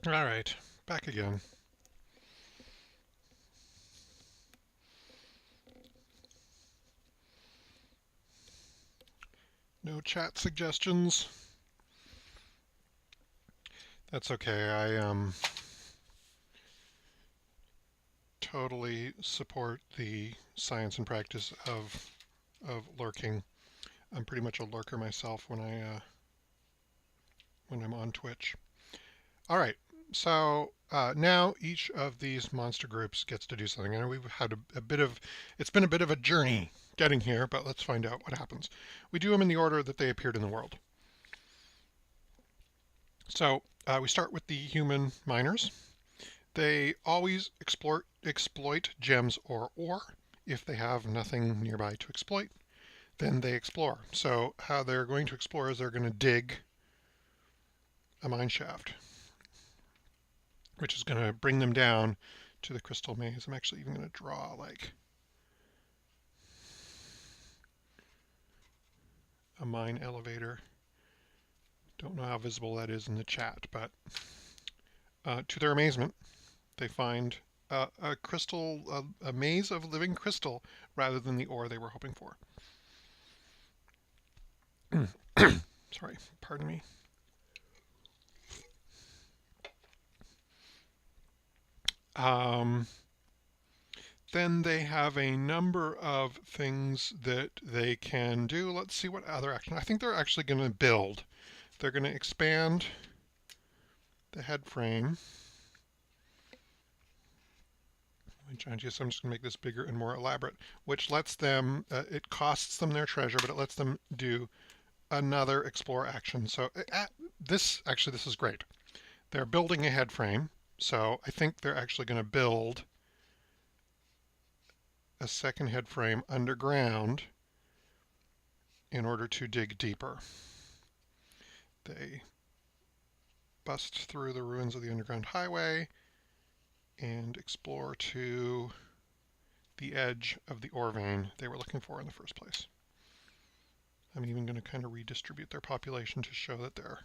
Speaker 1: All right, back again. No chat suggestions. That's okay. I totally support the science and practice of lurking. I'm pretty much a lurker myself when I'm on Twitch. All right, so now each of these monster groups gets to do something. And we've had it's been a bit of a journey getting here, but let's find out what happens. We do them in the order that they appeared in the world. So we start with the human miners. They always exploit gems or ore if they have nothing nearby to exploit. then they explore. So how they're going to explore is they're going to dig a mine shaft, which is going to bring them down to the crystal maze. I'm actually even going to draw like a mine elevator. Don't know how visible that is in the chat, but to their amazement, they find a crystal, a maze of living crystal rather than the ore they were hoping for. Sorry, pardon me. Then they have a number of things that they can do. Let's see what other action. I think they're actually going to build. They're going to expand the head frame. I'm just going to make this bigger and more elaborate, which lets them, it costs them their treasure, but it lets them do another explore action. So this is great. They're building a head frame, so I think they're actually going to build a second head frame underground in order to dig deeper. They bust through the ruins of the underground highway and explore to the edge of the ore vein they were looking for in the first place. I'm even going to kind of redistribute their population to show that they're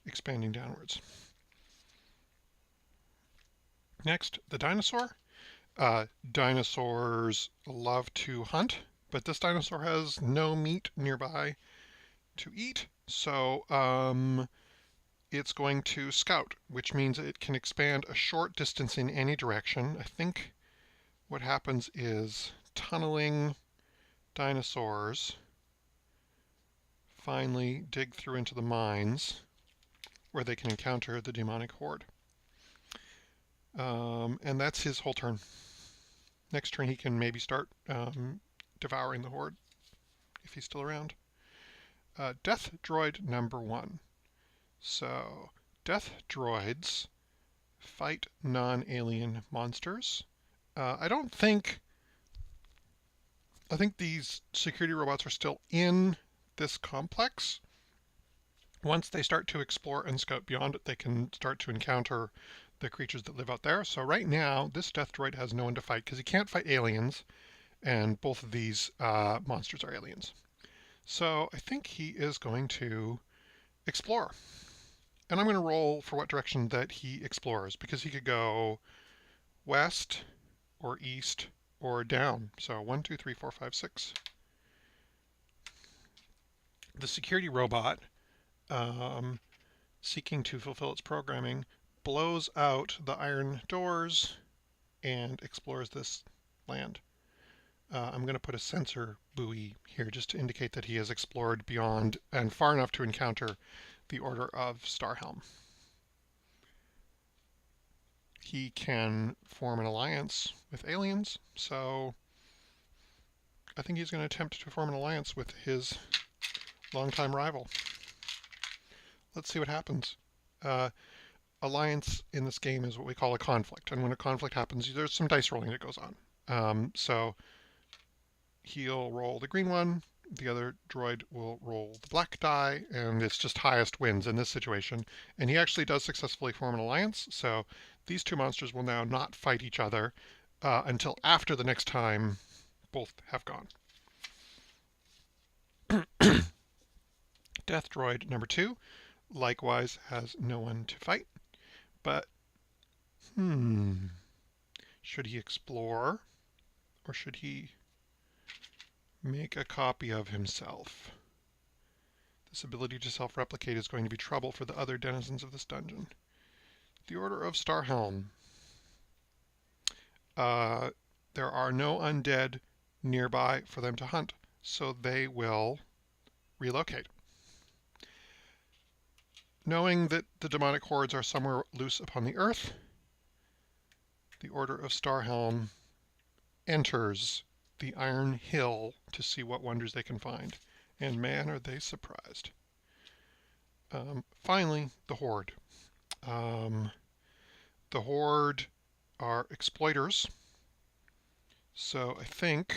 Speaker 1: expanding downwards. Next, the dinosaur. Dinosaurs love to hunt, but this dinosaur has no meat nearby to eat, so it's going to scout, which means it can expand a short distance in any direction. I think what happens is tunneling dinosaurs finally dig through into the mines where they can encounter the demonic horde. And that's his whole turn. Next turn he can maybe start devouring the horde if he's still around. Death droid number 1. So death droids fight non-alien monsters. I think these security robots are still in this complex. Once they start to explore and scout beyond it, they can start to encounter the creatures that live out there. So right now, this death droid has no one to fight because he can't fight aliens, and both of these monsters are aliens. So I think he is going to explore. And I'm going to roll for what direction that he explores, because he could go west or east or down. So 1, 2, 3, 4, 5, 6. The security robot, seeking to fulfill its programming, blows out the iron doors and explores this land. I'm going to put a sensor buoy here just to indicate that he has explored beyond and far enough to encounter the Order of Starhelm. He can form an alliance with aliens, so I think he's going to attempt to form an alliance with his longtime rival. Let's see what happens. Alliance in this game is what we call a conflict, and when a conflict happens, there's some dice rolling that goes on. So he'll roll the green one, the other droid will roll the black die, and it's just highest wins in this situation. And he actually does successfully form an alliance, so these two monsters will now not fight each other until after the next time both have gone. Death droid number 2 likewise has no one to fight, but should he explore or should he make a copy of himself? This ability to self-replicate is going to be trouble for the other denizens of this dungeon. The Order of Starhelm. There are no undead nearby for them to hunt, so they will relocate. Knowing that the demonic hordes are somewhere loose upon the earth, the Order of Starhelm enters the Iron Hill to see what wonders they can find. And man, are they surprised. Finally, the Horde. The Horde are exploiters. So I think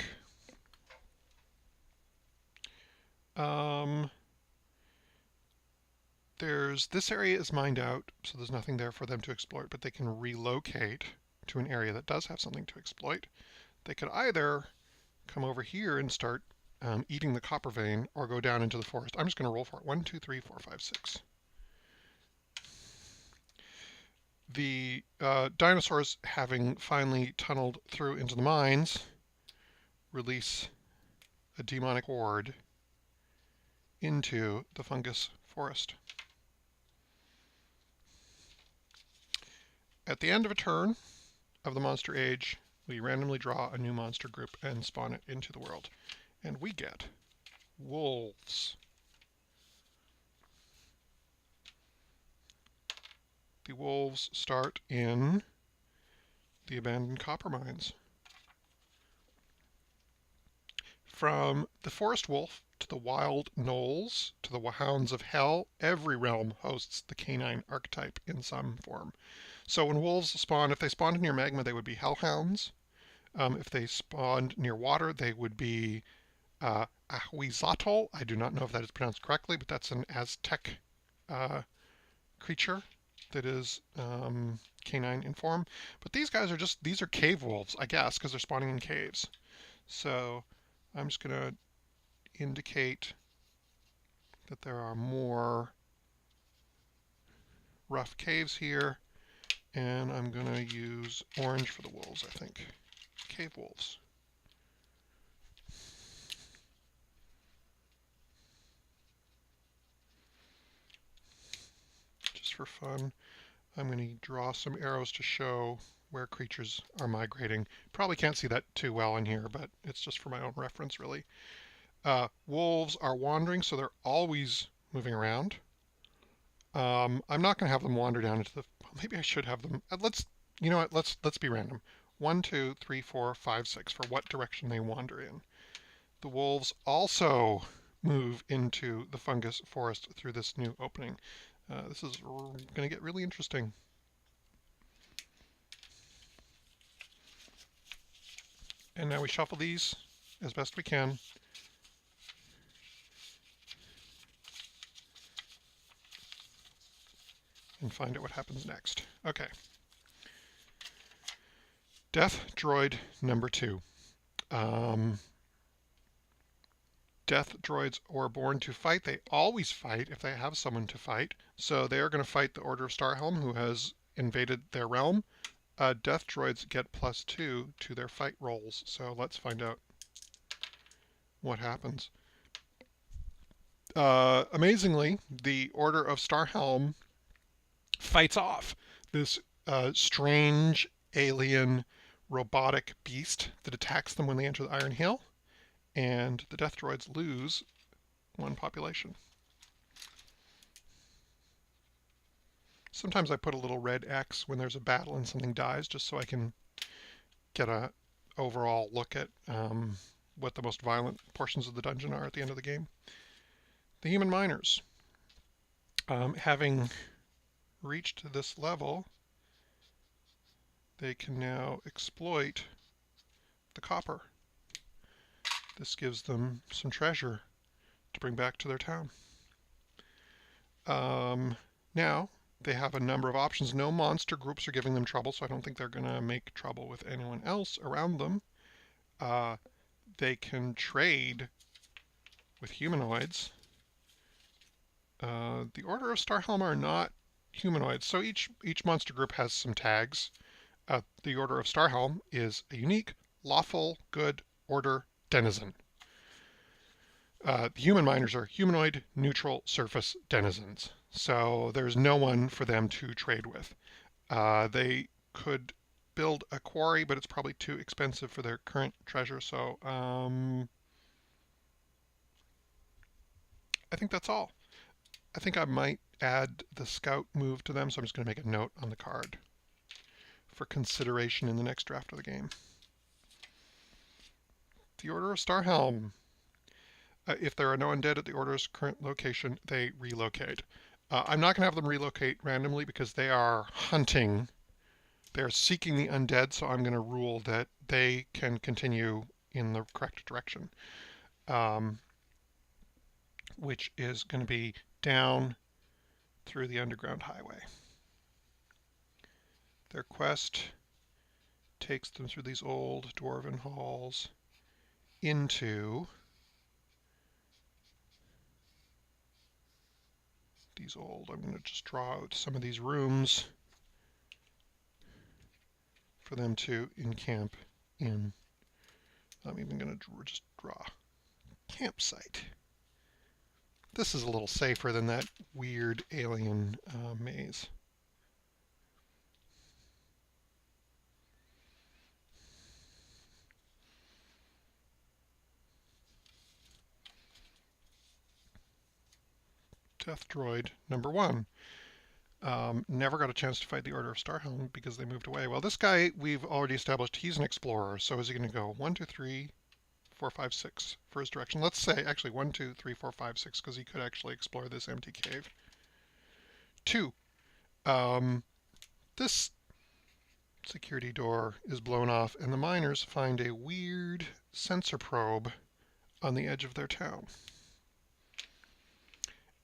Speaker 1: Um, this area is mined out, so there's nothing there for them to exploit, but they can relocate to an area that does have something to exploit. They could either come over here and start eating the copper vein, or go down into the forest. I'm just going to roll for it. 1, 2, 3, 4, 5, 6. The dinosaurs, having finally tunneled through into the mines, release a demonic horde into the fungus forest. At the end of a turn of the monster age, we randomly draw a new monster group and spawn it into the world. And we get wolves. The wolves start in the abandoned copper mines. From the forest wolf to the wild gnolls to the hounds of hell, every realm hosts the canine archetype in some form. So when wolves spawn, if they spawned near magma, they would be hellhounds. If they spawned near water, they would be Ahuizotl. I do not know if that is pronounced correctly, but that's an Aztec creature that is canine in form. But these guys are these are cave wolves, I guess, because they're spawning in caves. So I'm just going to indicate that there are more rough caves here, and I'm going to use orange for the wolves, I think. Cave wolves. Just for fun, I'm going to draw some arrows to show where creatures are migrating. Probably can't see that too well in here, but it's just for my own reference, really. Wolves are wandering, so they're always moving around. I'm not going to have them wander down into the... Maybe I should have them... You know what? Let's be random. 1, 2, 3, 4, 5, 6 for what direction they wander in. The wolves also move into the fungus forest through this new opening. This is going to get really interesting. And now we shuffle these as best we can. And find out what happens next. Okay. Death droid number 2. Death droids are born to fight. They always fight if they have someone to fight. So they are going to fight the Order of Starhelm, who has invaded their realm. Death droids get +2 to their fight rolls. So let's find out what happens. Amazingly, the Order of Starhelm fights off this strange alien robotic beast that attacks them when they enter the Iron Hill, and the Death Droids lose 1 population. Sometimes I put a little red X when there's a battle and something dies, just so I can get a overall look at what the most violent portions of the dungeon are at the end of the game. The human miners, having reached this level, they can now exploit the copper. This gives them some treasure to bring back to their town. Now, they have a number of options. No monster groups are giving them trouble, so I don't think they're going to make trouble with anyone else around them. They can trade with humanoids. The Order of Starhelm are not humanoids, so each monster group has some tags. The Order of Starhelm is a unique, lawful, good order denizen. The human miners are humanoid, neutral, surface denizens. So there's no one for them to trade with. They could build a quarry, but it's probably too expensive for their current treasure. So I think that's all. I think I might add the scout move to them, so I'm just going to make a note on the card for consideration in the next draft of the game. The Order of Starhelm. If there are no undead at the Order's current location, they relocate. I'm not going to have them relocate randomly because they are hunting. They're seeking the undead, so I'm going to rule that they can continue in the correct direction. which is going to be down through the underground highway. Their quest takes them through these old dwarven halls into these old, I'm going to just draw out some of these rooms for them to encamp in. I'm even going to just draw campsite. This is a little safer than that weird alien maze. Death droid number 1. Never got a chance to fight the Order of Starhelm because they moved away. Well, this guy, we've already established he's an explorer. So is he going to go 1, 2, 3, 4, 5, 6 for his direction? Let's say actually 1, 2, 3, 4, 5, 6 because he could actually explore this empty cave. 2. This security door is blown off, and the miners find a weird sensor probe on the edge of their town.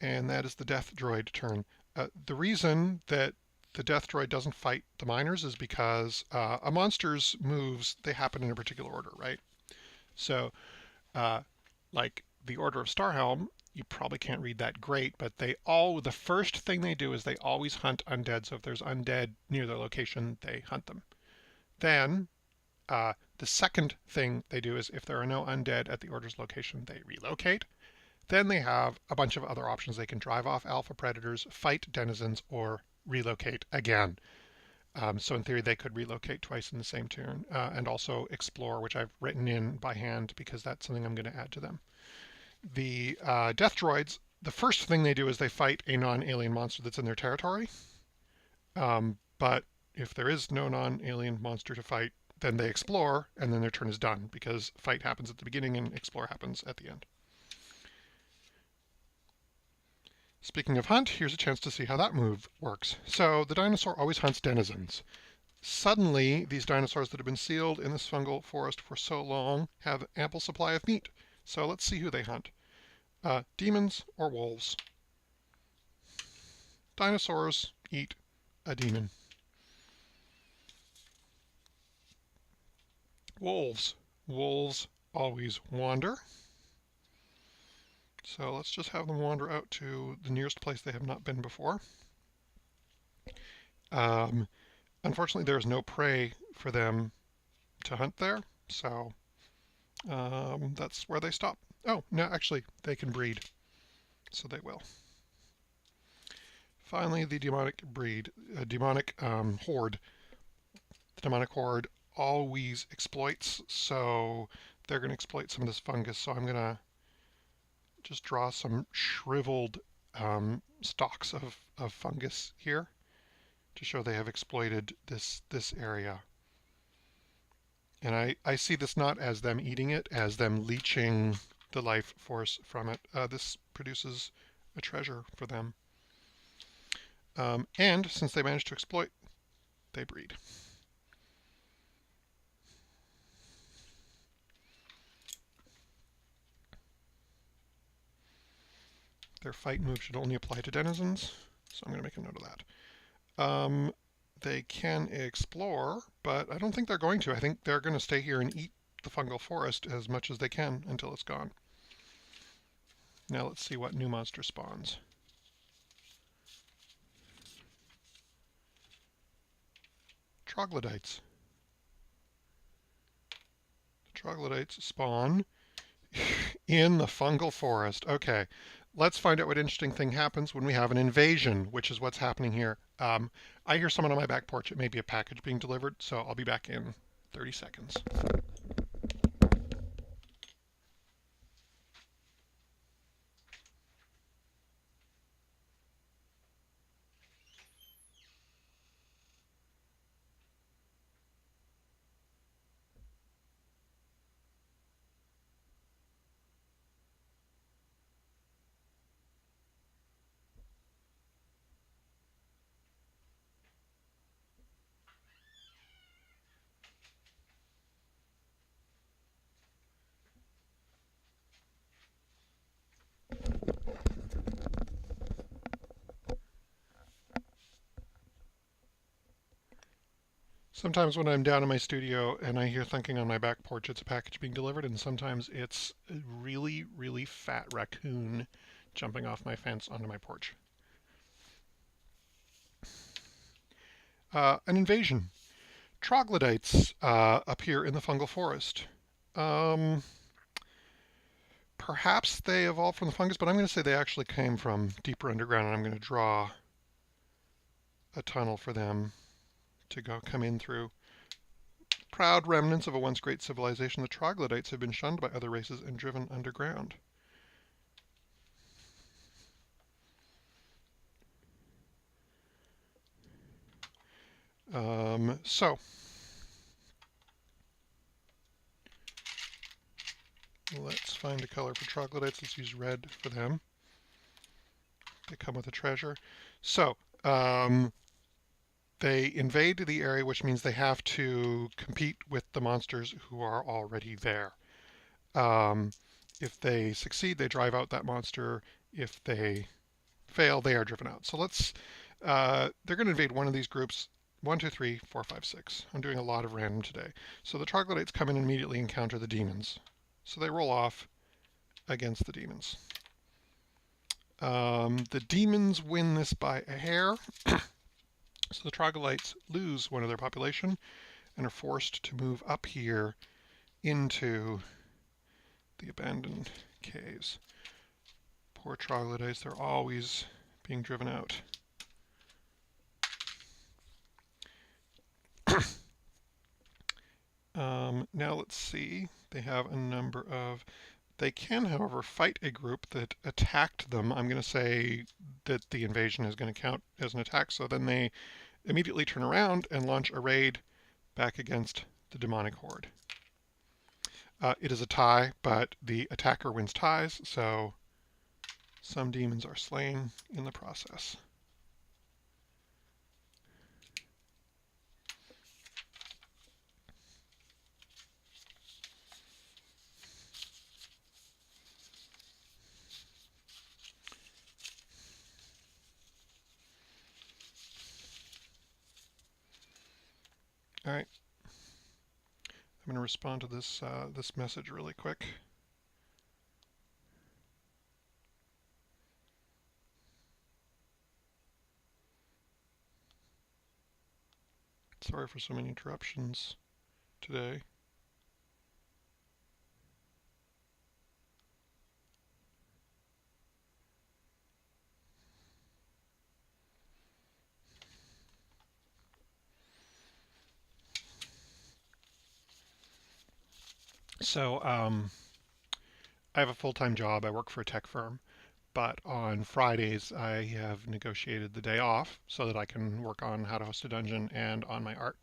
Speaker 1: And that is the death droid turn. The reason that the death droid doesn't fight the miners is because a monster's moves, they happen in a particular order, right? So, like the Order of Starhelm, you probably can't read that great, but the first thing they do is they always hunt undead. So if there's undead near their location, they hunt them. Then, the second thing they do is if there are no undead at the Order's location, they relocate. Then they have a bunch of other options. They can drive off alpha predators, fight denizens, or relocate again. So in theory, they could relocate twice in the same turn, and also explore, which I've written in by hand because that's something I'm going to add to them. The death droids, the first thing they do is they fight a non-alien monster that's in their territory. But if there is no non-alien monster to fight, then they explore, and then their turn is done because fight happens at the beginning and explore happens at the end. Speaking of hunt, here's a chance to see how that move works. So the dinosaur always hunts denizens. Suddenly, these dinosaurs that have been sealed in this fungal forest for so long have ample supply of meat. So let's see who they hunt. Demons or wolves? Dinosaurs eat a demon. Wolves. Wolves always wander. So let's just have them wander out to the nearest place they have not been before. Unfortunately, there is no prey for them to hunt there, so that's where they stop. Oh, no, actually, they can breed, so they will. Finally, the demonic horde. The demonic horde always exploits, so they're going to exploit some of this fungus. So I'm going to just draw some shriveled stalks of fungus here to show they have exploited this area. And I see this not as them eating it, as them leeching the life force from it. This produces a treasure for them. And since they managed to exploit, they breed. Their fight move should only apply to denizens, so I'm going to make a note of that. They can explore, but I don't think they're going to. I think they're going to stay here and eat the fungal forest as much as they can until it's gone. Now let's see what new monster spawns. Troglodytes. Troglodytes spawn in the fungal forest. Okay, let's find out what interesting thing happens when we have an invasion, which is what's happening here. I hear someone on my back porch. It may be a package being delivered, so I'll be back in 30 seconds. Sometimes when I'm down in my studio and I hear thunking on my back porch, it's a package being delivered, and sometimes it's a really, really fat raccoon jumping off my fence onto my porch. An invasion. Troglodytes appear in the fungal forest. Um, Perhaps they evolved from the fungus, but I'm going to say they actually came from deeper underground, and I'm going to draw a tunnel for them to come in through. Proud remnants of a once great civilization, the troglodytes have been shunned by other races and driven underground. So let's find a color for troglodytes. Let's use red for them. They come with a treasure. So they invade the area, which means they have to compete with the monsters who are already there. If they succeed, they drive out that monster. If they fail, they are driven out. So they're going to invade one of these groups. 1, 2, 3, 4, 5, 6. I'm doing a lot of random today. So the troglodytes come in and immediately encounter the demons. So they roll off against the demons. The demons win this by a hair. So the troglodytes lose one of their population and are forced to move up here into the abandoned caves. Poor troglodytes, they're always being driven out. Now let's see. They have a number of... They can, however, fight a group that attacked them. I'm going to say that the invasion is going to count as an attack, so then they immediately turn around and launch a raid back against the demonic horde. It is a tie, but the attacker wins ties, so some demons are slain in the process. All right. I'm going to respond to this message really quick. Sorry for so many interruptions today. So I have a full-time job. I work for a tech firm, but on Fridays I have negotiated the day off so that I can work on how to host a dungeon and on my art.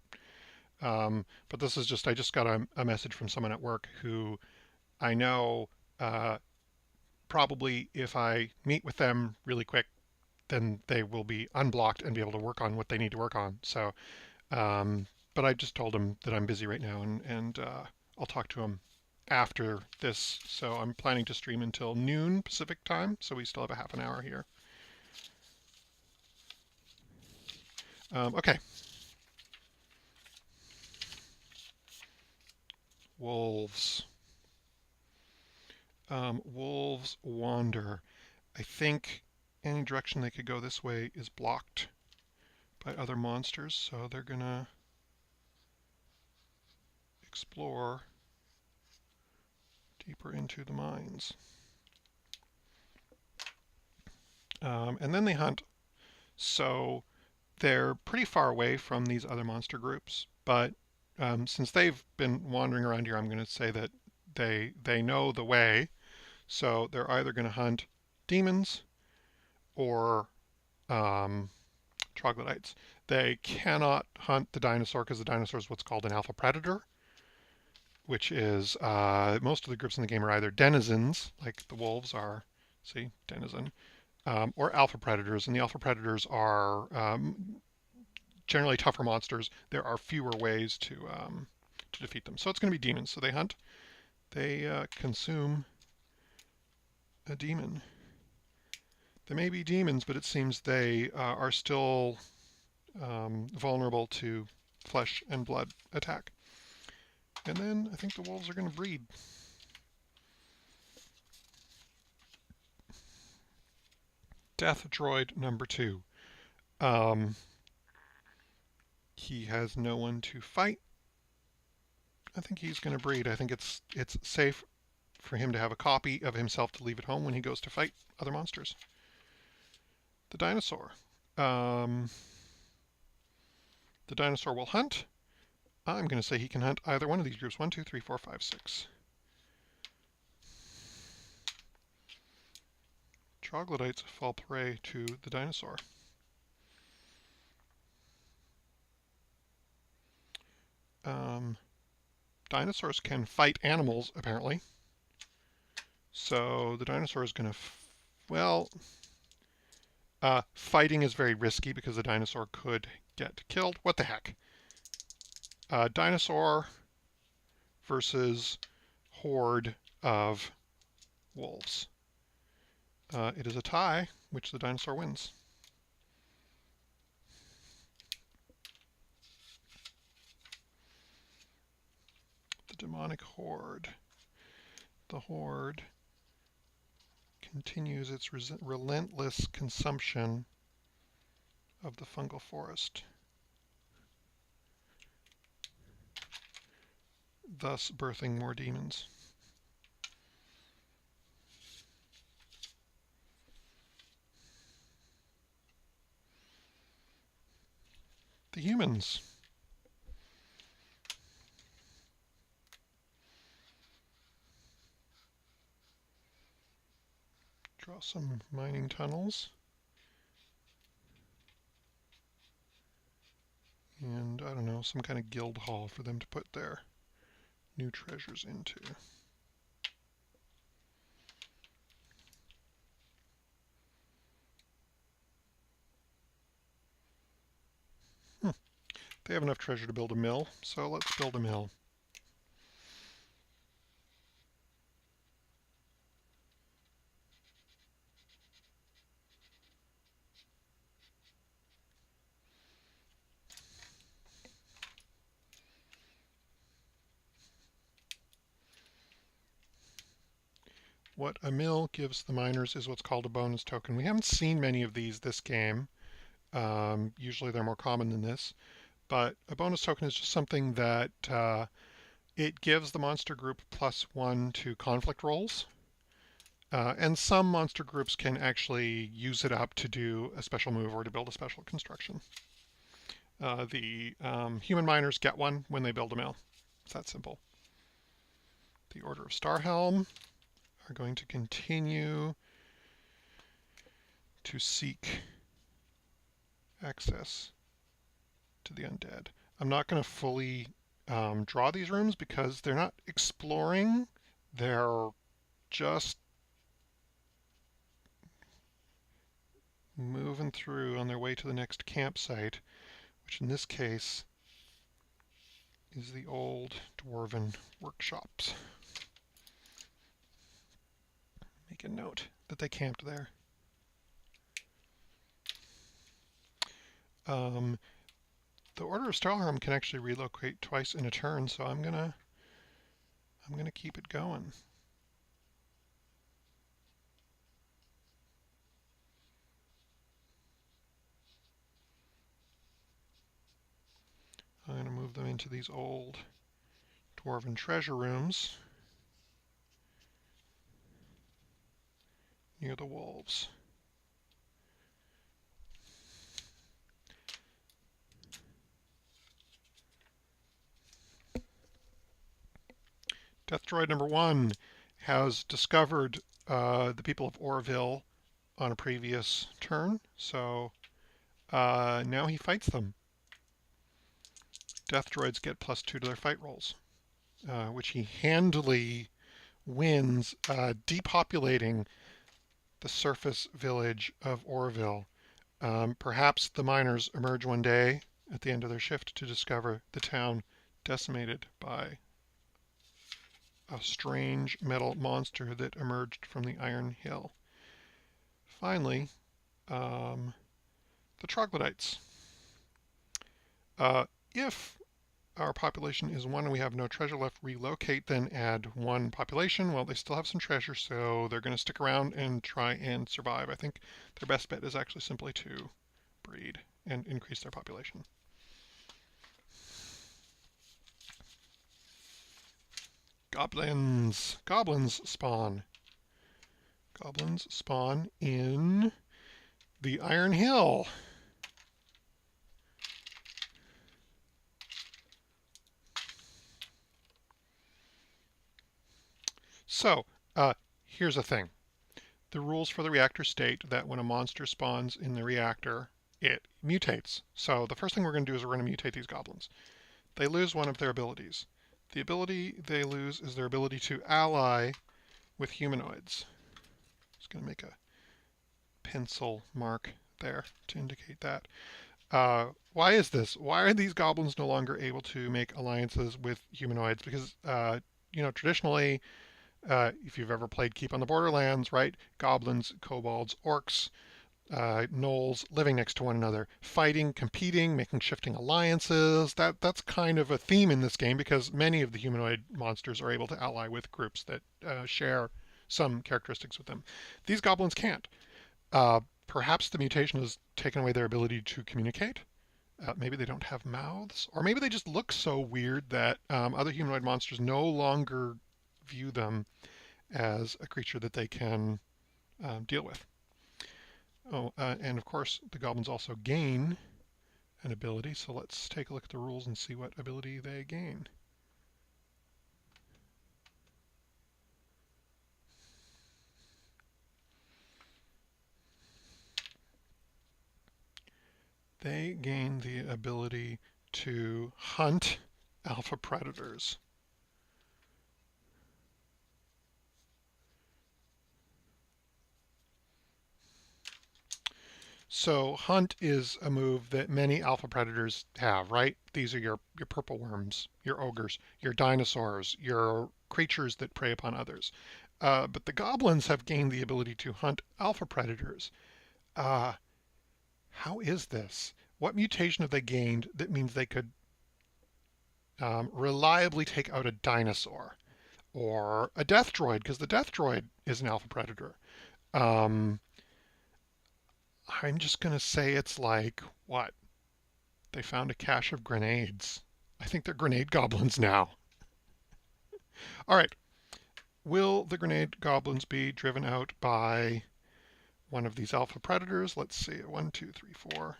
Speaker 1: But this is I just got a message from someone at work who I know probably if I meet with them really quick, then they will be unblocked and be able to work on what they need to work on. So, but I just told them that I'm busy right now, and I'll talk to them after this. So I'm planning to stream until noon Pacific time, so we still have a half an hour here. Okay. Wolves. Wolves wander. I think any direction they could go this way is blocked by other monsters, so they're gonna explore deeper into the mines. And then they hunt. So they're pretty far away from these other monster groups, but since they've been wandering around here, I'm going to say that they know the way. So they're either going to hunt demons or troglodytes. They cannot hunt the dinosaur because the dinosaur is what's called an alpha predator, which is most of the groups in the game are either denizens, like the wolves are, see, denizen, or alpha predators. And the alpha predators are generally tougher monsters. There are fewer ways to defeat them. So it's going to be demons. So they hunt. They consume a demon. They may be demons, but it seems they are still vulnerable to flesh and blood attack. And then I think the wolves are going to breed. Death droid number 2. He has no one to fight. I think he's going to breed. I think it's safe for him to have a copy of himself to leave at home when he goes to fight other monsters. The dinosaur. The dinosaur will hunt. I'm going to say he can hunt either one of these groups. 1, 2, 3, 4, 5, 6. Troglodytes fall prey to the dinosaur. Dinosaurs can fight animals, apparently. So the dinosaur is going to, fighting is very risky because the dinosaur could get killed. What the heck? Dinosaur versus horde of wolves. It is a tie, which the dinosaur wins. The demonic horde. The horde continues its relentless consumption of the fungal forest, thus birthing more demons. The humans. Draw some mining tunnels. And, I don't know, some kind of guild hall for them to put their new treasures into. They have enough treasure to build a mill, so let's build a mill. What a mill gives the miners is what's called a bonus token. We haven't seen many of these this game. Usually they're more common than this. But a bonus token is just something that it gives the monster group +1 to conflict rolls. And some monster groups can actually use it up to do a special move or to build a special construction. The human miners get one when they build a mill. It's that simple. The Order of Starhelm are going to continue to seek access to the undead. I'm not going to fully draw these rooms because they're not exploring. They're just moving through on their way to the next campsite, which in this case is the old dwarven workshops. Make a note that they camped there. The Order of Starhelm can actually relocate twice in a turn, so I'm gonna keep it going. I'm going to move them into these old dwarven treasure rooms near the wolves. Death droid number 1 has discovered the people of Orville on a previous turn, so now he fights them. Death droids get +2 to their fight rolls, which he handily wins, depopulating the surface village of Orville. Perhaps the miners emerge one day at the end of their shift to discover the town decimated by a strange metal monster that emerged from the Iron Hill. Finally, the troglodytes. if our population is 1 and we have no treasure left, relocate, then add 1 population. Well, they still have some treasure, so they're going to stick around and try and survive. I think their best bet is actually simply to breed and increase their population. Goblins. Goblins spawn. Goblins spawn in the Iron Hill. So, here's the thing. The rules for the reactor state that when a monster spawns in the reactor, it mutates. So the first thing we're going to do is we're going to mutate these goblins. They lose one of their abilities. The ability they lose is their ability to ally with humanoids. Just going to make a pencil mark there to indicate that. Why is this? Why are these goblins no longer able to make alliances with humanoids? Because, traditionally, if you've ever played Keep on the Borderlands, right? Goblins, kobolds, orcs, gnolls living next to one another, fighting, competing, making shifting alliances. That's kind of a theme in this game because many of the humanoid monsters are able to ally with groups that share some characteristics with them. These goblins can't. Perhaps the mutation has taken away their ability to communicate. Maybe they don't have mouths, or maybe they just look so weird that other humanoid monsters no longer view them as a creature that they can deal with. Oh, and of course, the goblins also gain an ability, so let's take a look at the rules and see what ability they gain. They gain the ability to hunt alpha predators. So hunt is a move that many alpha predators have, right? These are your purple worms, your ogres, your dinosaurs, your creatures that prey upon others. But the goblins have gained the ability to hunt alpha predators. How is this? What mutation have they gained that means they could reliably take out a dinosaur or a death droid? Because the death droid is an alpha predator. I'm just going to say it's like, what? They found a cache of grenades. I think they're grenade goblins now. All right. Will the grenade goblins be driven out by one of these alpha predators? Let's see. 1, 2, 3, 4.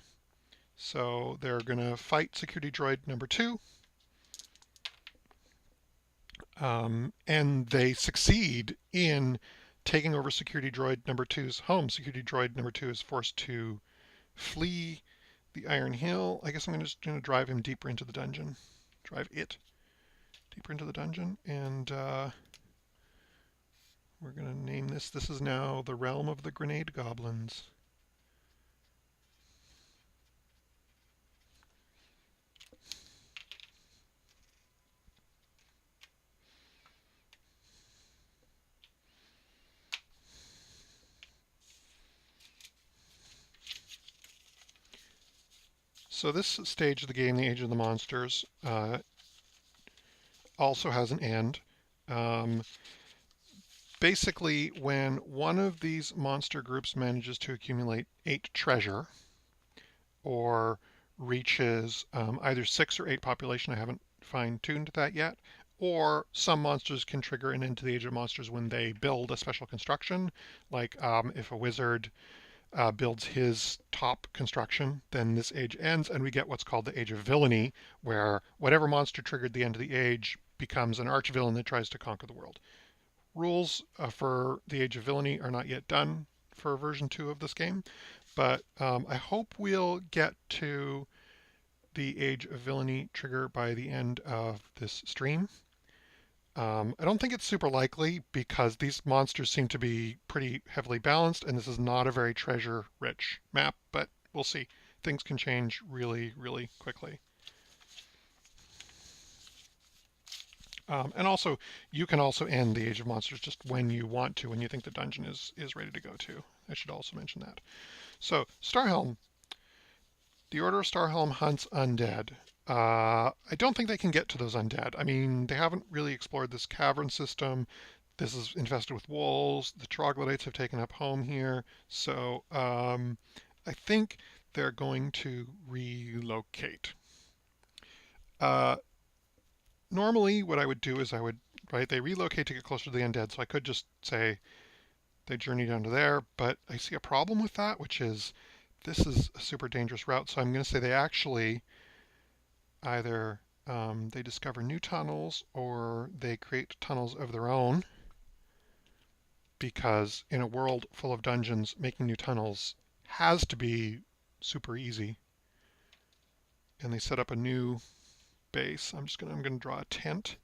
Speaker 1: So they're going to fight security droid number 2. And they succeed in taking over security droid number 2's home. Security droid number 2 is forced to flee the Iron Hill. I guess I'm just going to drive him deeper into the dungeon. Drive it deeper into the dungeon. And we're going to name this. This is now the realm of the grenade goblins. So this stage of the game, the Age of the Monsters, also has an end. Basically, when one of these monster groups manages to accumulate 8 treasure, or reaches either 6 or 8 population, I haven't fine-tuned that yet, or some monsters can trigger an end to the Age of Monsters when they build a special construction, like if a wizard builds his top construction, then this age ends, and we get what's called the Age of Villainy, where whatever monster triggered the end of the age becomes an arch-villain that tries to conquer the world. Rules for the Age of Villainy are not yet done for version 2 of this game, but I hope we'll get to the Age of Villainy trigger by the end of this stream. I don't think it's super likely because these monsters seem to be pretty heavily balanced, and this is not a very treasure-rich map, but we'll see. Things can change really, really quickly. And also, you can also end the Age of Monsters just when you want to, when you think the dungeon is ready to go to. I should also mention that. So, Starhelm. The Order of Starhelm hunts undead. I don't think they can get to those undead. I mean, they haven't really explored this cavern system. This is infested with wolves. The troglodytes have taken up home here. So I think they're going to relocate. Uh, Normally, what I would do is right, they relocate to get closer to the undead. So I could just say they journey down to there. But I see a problem with that, which is this is a super dangerous route. So I'm going to say they actually either they discover new tunnels or they create tunnels of their own, because in a world full of dungeons, making new tunnels has to be super easy. And they set up a new base. I'm gonna draw a tent.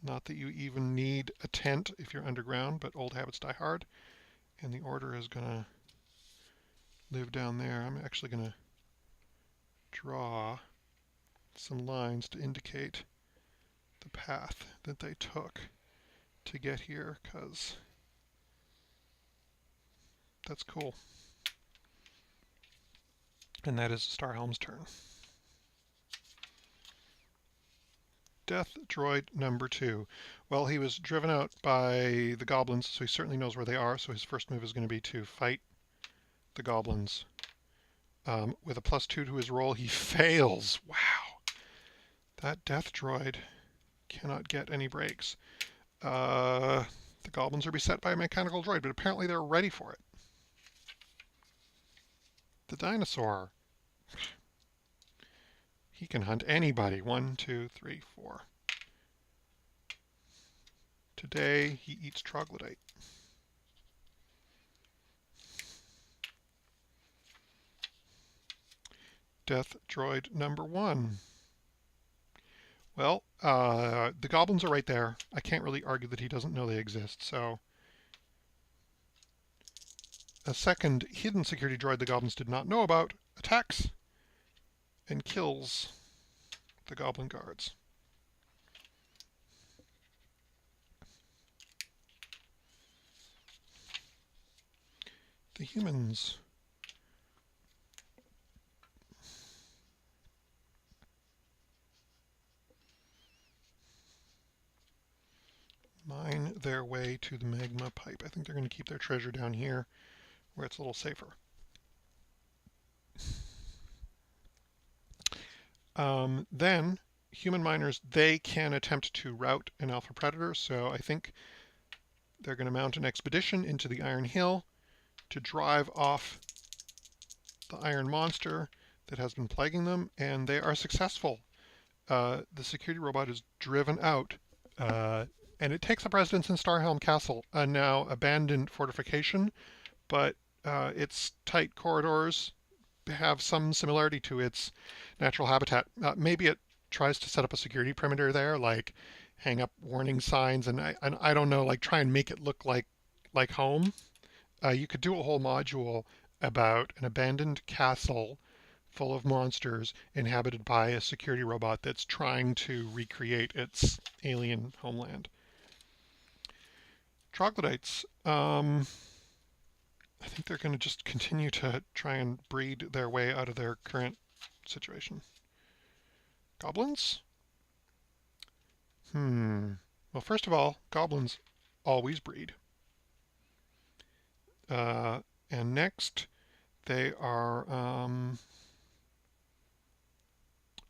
Speaker 1: Not that you even need a tent if you're underground, but old habits die hard. And the order is gonna live down there. I'm actually gonna draw some lines to indicate the path that they took to get here, because that's cool. And that is Starhelm's turn. Death droid number 2. Well, he was driven out by the goblins, so he certainly knows where they are, so his first move is going to be to fight the goblins. With a +2 to his roll, he fails. Wow. That death droid cannot get any breaks. The goblins are beset by a mechanical droid, but apparently they're ready for it. The dinosaur. He can hunt anybody. 1, 2, 3, 4. Today he eats troglodyte. Death droid number 1. Well, the goblins are right there. I can't really argue that he doesn't know they exist, so a second hidden security droid the goblins did not know about attacks and kills the goblin guards. The humans. Mine their way to the magma pipe. I think they're going to keep their treasure down here where it's a little safer. Then human miners, they can attempt to rout an alpha predator, so I think they're going to mount an expedition into the Iron Hill to drive off the iron monster that has been plaguing them, and they are successful. The security robot is driven out, and it takes up residence in Starhelm Castle, a now abandoned fortification, but its tight corridors have some similarity to its natural habitat. Maybe it tries to set up a security perimeter there, like hang up warning signs, and I don't know, like try and make it look like home. You could do a whole module about an abandoned castle full of monsters inhabited by a security robot that's trying to recreate its alien homeland. Troglodytes. I think they're going to just continue to try and breed their way out of their current situation. Goblins? Well, first of all, goblins always breed. And next, they are,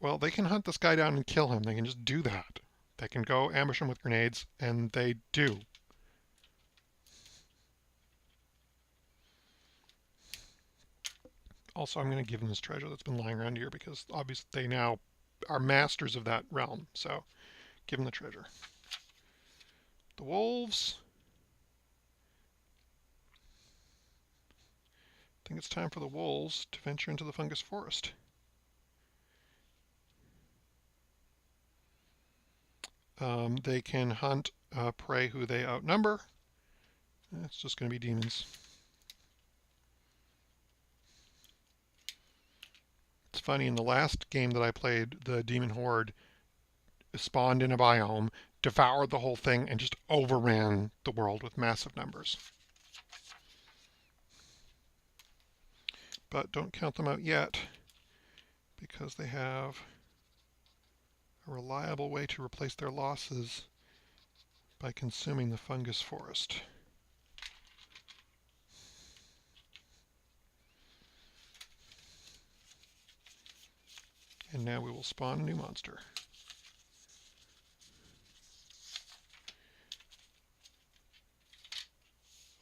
Speaker 1: well, they can hunt this guy down and kill him. They can just do that. They can go ambush him with grenades, and they do. Also, I'm going to give them this treasure that's been lying around here because obviously they now are masters of that realm. So give them the treasure. The wolves. I think it's time for the wolves to venture into the fungus forest. They can hunt prey who they outnumber. It's just going to be demons. It's funny, in the last game that I played, the demon horde spawned in a biome, devoured the whole thing, and just overran the world with massive numbers. But don't count them out yet. because they have a reliable way to replace their losses by consuming the fungus forest. And now we will spawn a new monster.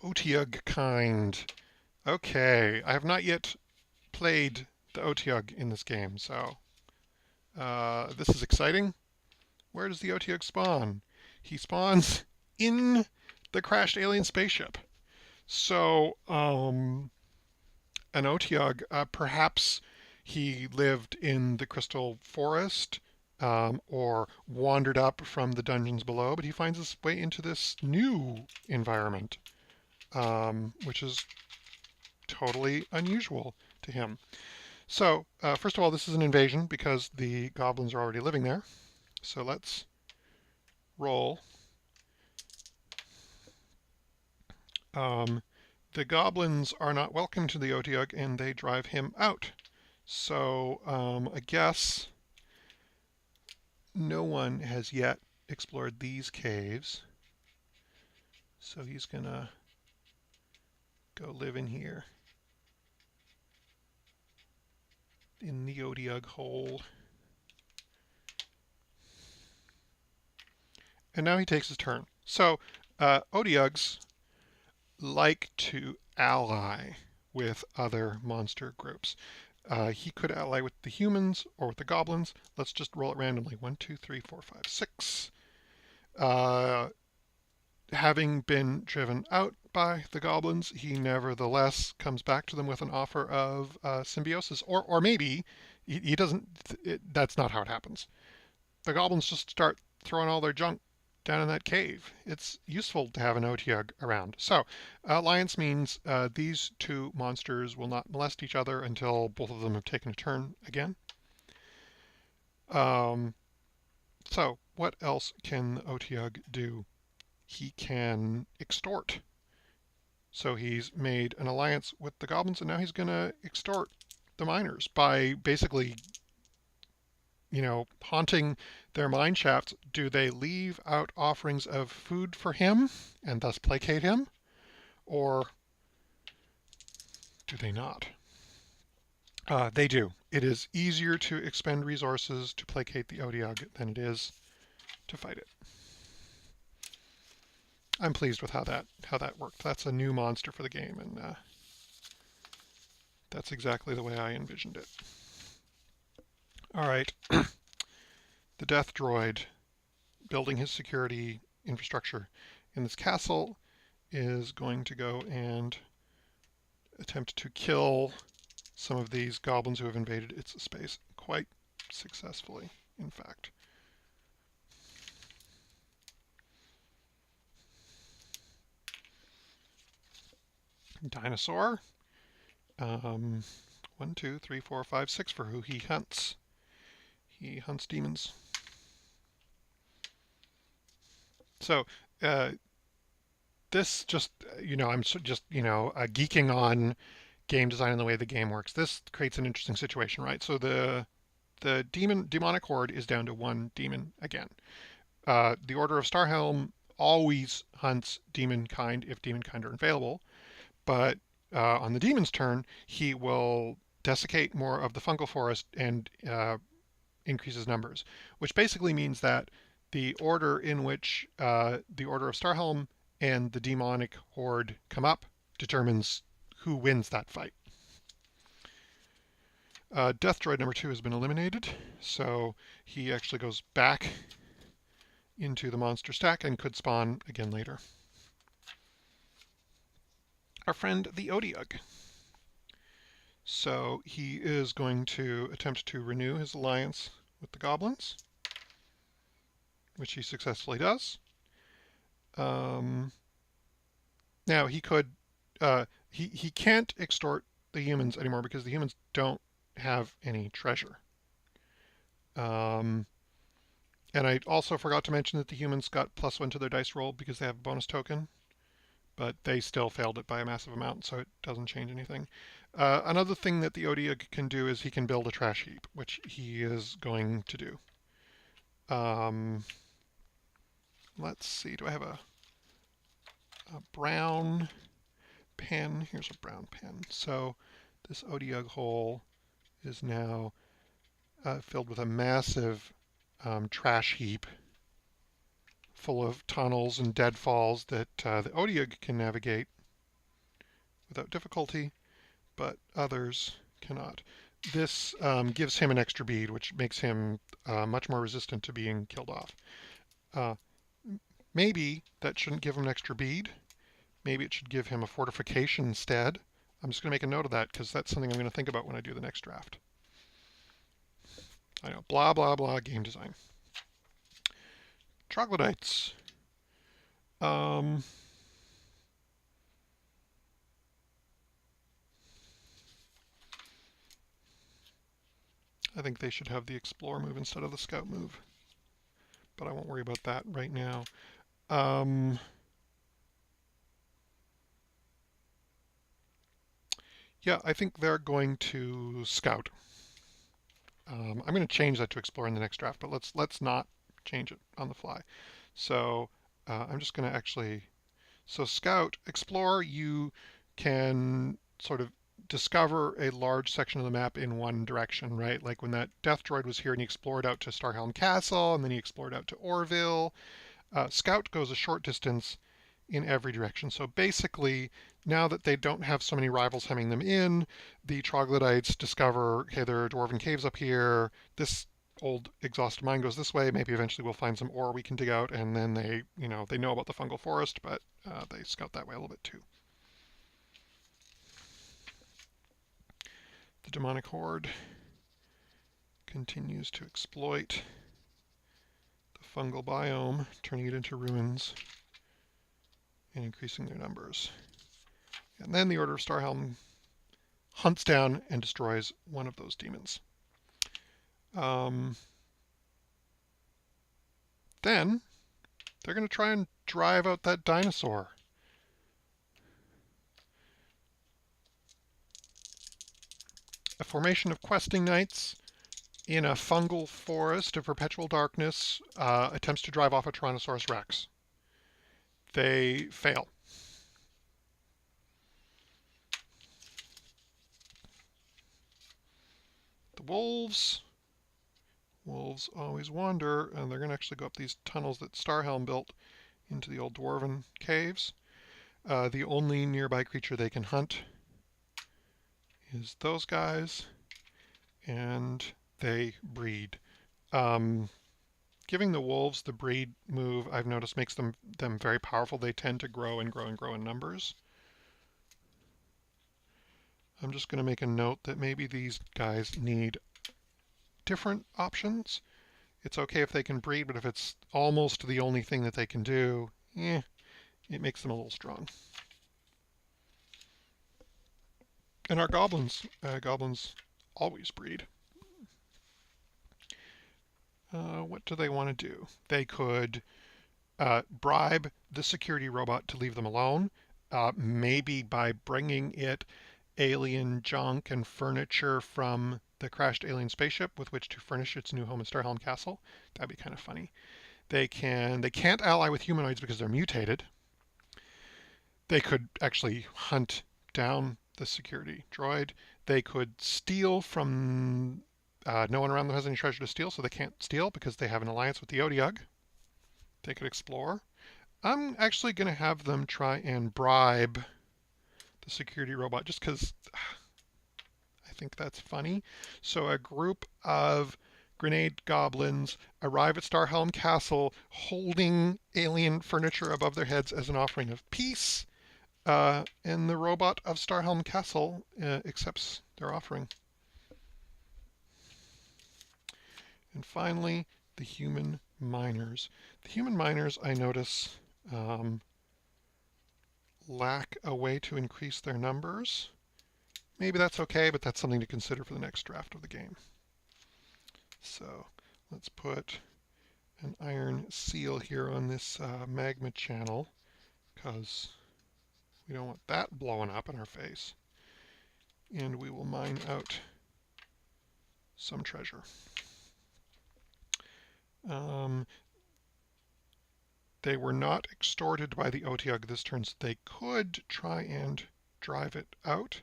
Speaker 1: Otyugh kind. Okay, I have not yet played the Otyugh in this game, so this is exciting. Where does the Otyugh spawn? He spawns in the crashed alien spaceship. So, an Otyugh, perhaps he lived in the Crystal Forest, or wandered up from the dungeons below, but he finds his way into this new environment, which is totally unusual to him. So, first of all, this is an invasion because the goblins are already living there. So let's roll. The goblins are not welcome to the Otyugh, and they drive him out. So I guess no one has yet explored these caves. So he's going to go live in here, in the Otyugh hole. And now he takes his turn. So Otyughs like to ally with other monster groups. He could ally with the humans or with the goblins. Let's just roll it randomly. 1, 2, 3, 4, 5, 6. Having been driven out by the goblins, he nevertheless comes back to them with an offer of symbiosis. Or maybe he doesn't. That's not how it happens. The goblins just start throwing all their junk down in that cave. It's useful to have an Otyugh around. So, alliance means these two monsters will not molest each other until both of them have taken a turn again. So, what else can the Otyugh do? He can extort. So he's made an alliance with the goblins, and now he's going to extort the miners by basically, haunting their mine shafts. Do they leave out offerings of food for him and thus placate him? Or do they not? They do. It is easier to expend resources to placate the Otyugh than it is to fight it. I'm pleased with how that worked. That's a new monster for the game, and that's exactly the way I envisioned it. All right. The Death Droid, building his security infrastructure in this castle, is going to go and attempt to kill some of these goblins who have invaded its space quite successfully, in fact. Dinosaur. 1, 2, 3, 4, 5, 6 for who he hunts. He hunts demons. So this just, I'm just, geeking on game design and the way the game works. This creates an interesting situation, right? So the demonic horde is down to 1 demon again. The Order of Starhelm always hunts demon kind if demon kind are available, but on the demon's turn, he will desiccate more of the fungal forest and increases numbers, which basically means that the order in which the Order of Starhelm and the demonic horde come up determines who wins that fight. Death Droid number 2 has been eliminated, so he actually goes back into the monster stack and could spawn again later. Our friend the Otyugh. So he is going to attempt to renew his alliance with the goblins, which he successfully does. Now he could, he can't extort the humans anymore because the humans don't have any treasure. And I also forgot to mention that the humans got +1 to their dice roll because they have a bonus token, but they still failed it by a massive amount, so it doesn't change anything. Another thing that the Odiug can do is he can build a trash heap, which he is going to do. Let's see, do I have a brown pen? Here's a brown pen. So this Odiug hole is now filled with a massive trash heap full of tunnels and deadfalls that the Odiug can navigate without difficulty, but others cannot. This gives him an extra bead, which makes him much more resistant to being killed off. Maybe that shouldn't give him an extra bead. Maybe it should give him a fortification instead. I'm just going to make a note of that because that's something I'm going to think about when I do the next draft. I know, blah, blah, blah, game design. Troglodytes. I think they should have the Explore move instead of the Scout move. But I won't worry about that right now. Yeah, I think they're going to Scout. I'm going to change that to Explore in the next draft, but let's not change it on the fly. So I'm just going to actually... So Scout, Explore, you can sort of discover a large section of the map in one direction, right? Like when that Death Droid was here and he explored out to Starhelm Castle, and then he explored out to Orville. Scout goes a short distance in every direction. So basically, now that they don't have so many rivals hemming them in, the troglodytes discover, okay, there are dwarven caves up here. This old exhausted mine goes this way. Maybe eventually we'll find some ore we can dig out, and then they know about the fungal forest, but they scout that way a little bit too. The demonic horde continues to exploit the fungal biome, turning it into ruins and increasing their numbers. And then the Order of Starhelm hunts down and destroys one of those demons. Then they're going to try and drive out that dinosaur. A formation of questing knights in a fungal forest of perpetual darkness attempts to drive off a Tyrannosaurus Rex. They fail. The wolves always wander, and they're going to actually go up these tunnels that Starhelm built into the old dwarven caves. The only nearby creature they can hunt is those guys, and they breed. Giving the wolves the breed move, I've noticed, makes them very powerful. They tend to grow and grow and grow in numbers. I'm just going to make a note that maybe these guys need different options. It's okay if they can breed, but if it's almost the only thing that they can do, it makes them a little strong. And our goblins always breed. What do they want to do? They could bribe the security robot to leave them alone, maybe by bringing it alien junk and furniture from the crashed alien spaceship with which to furnish its new home in Starhelm Castle. That'd be kind of funny. They can't ally with humanoids because they're mutated. They could actually hunt down the security droid. They could steal from no one around them has any treasure to steal, so they can't steal because they have an alliance with the Odiug. They could explore. I'm actually going to have them try and bribe the security robot just because I think that's funny. So a group of grenade goblins arrive at Starhelm Castle holding alien furniture above their heads as an offering of peace. And the robot of Starhelm Castle accepts their offering. And finally, the human miners. The human miners, I notice, lack a way to increase their numbers. Maybe that's okay, but that's something to consider for the next draft of the game. So let's put an iron seal here on this magma channel, because we don't want that blowing up in our face. and we will mine out some treasure. They were not extorted by the Otyugh this turn, so they could try and drive it out.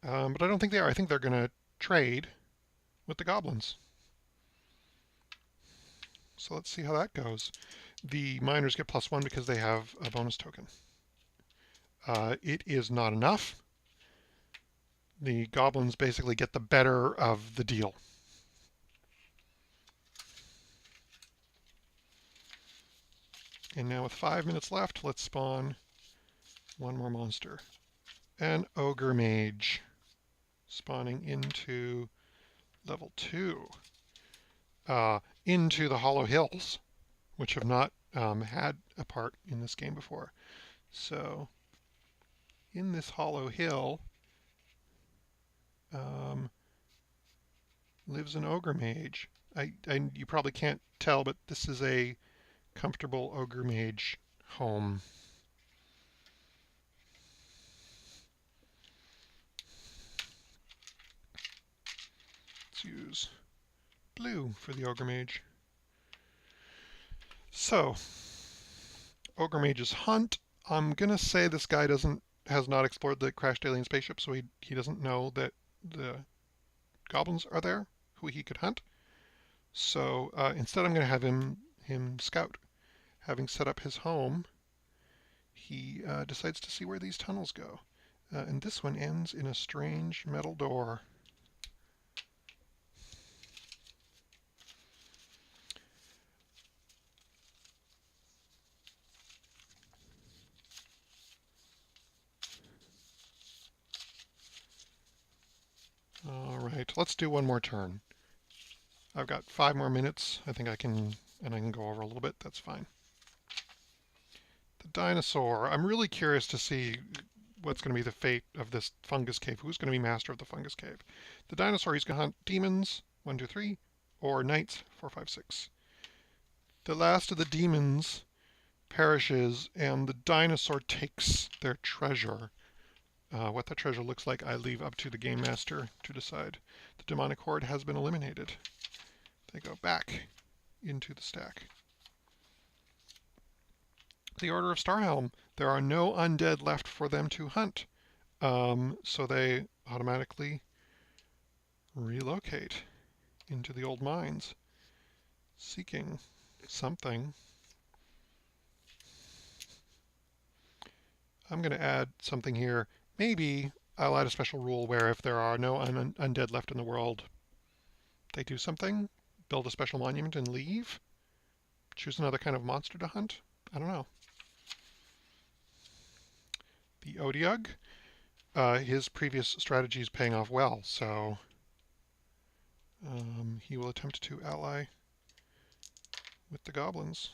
Speaker 1: But I don't think they are. I think they're going to trade with the goblins. So let's see how that goes. The miners get +1 because they have a bonus token. It is not enough. The goblins basically get the better of the deal. And now with 5 minutes left, let's spawn one more monster. An Ogre Mage, spawning into level 2. Into the Hollow Hills, which have not had a part in this game before. So, in this Hollow Hill lives an Ogre Mage. You probably can't tell, but this is a comfortable Ogre Mage home. Let's use blue for the Ogre Mage. So, Ogre Mage's hunt. I'm gonna say this guy has not explored the crashed alien spaceship, so he doesn't know that the goblins are there, who he could hunt. So instead, I'm gonna have him scout. Having set up his home, he decides to see where these tunnels go, and this one ends in a strange metal door. All right, let's do one more turn. I've got 5 more minutes. I think I can go over a little bit. That's fine. The dinosaur. I'm really curious to see what's going to be the fate of this fungus cave. Who's going to be master of the fungus cave? The dinosaur, he's going to hunt demons, 1, 2, 3, or knights, 4, 5, 6. The last of the demons perishes, and the dinosaur takes their treasure. What that treasure looks like, I leave up to the game master to decide. The demonic horde has been eliminated. They go back into the stack. The Order of Starhelm. There are no undead left for them to hunt. So they automatically relocate into the old mines, seeking something. I'm going to add something here. Maybe I'll add a special rule where if there are no undead left in the world, they do something, build a special monument and leave. Choose another kind of monster to hunt. I don't know. The Otyugh, his previous strategy is paying off well, so he will attempt to ally with the goblins,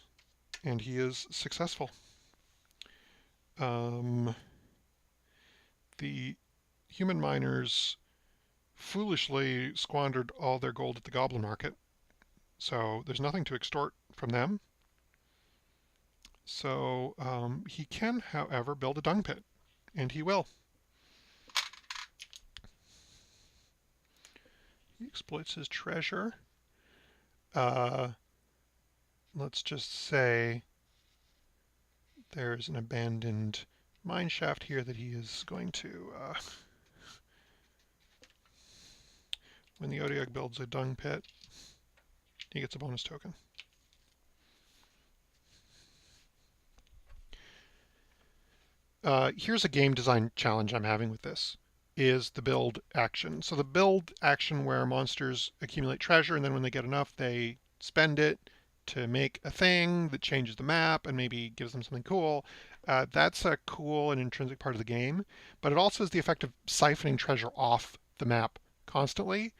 Speaker 1: and he is successful. The human miners foolishly squandered all their gold at the goblin market, so there's nothing to extort from them. So he can, however, build a dung pit, and he will. He exploits his treasure. Let's just say there's an abandoned mine shaft here that he is going to, when the Otyugh builds a dung pit, he gets a bonus token. Here's a game design challenge I'm having with this, is the build action. So the build action where monsters accumulate treasure, and then when they get enough, they spend it to make a thing that changes the map and maybe gives them something cool. That's a cool and intrinsic part of the game, but it also has the effect of siphoning treasure off the map constantly,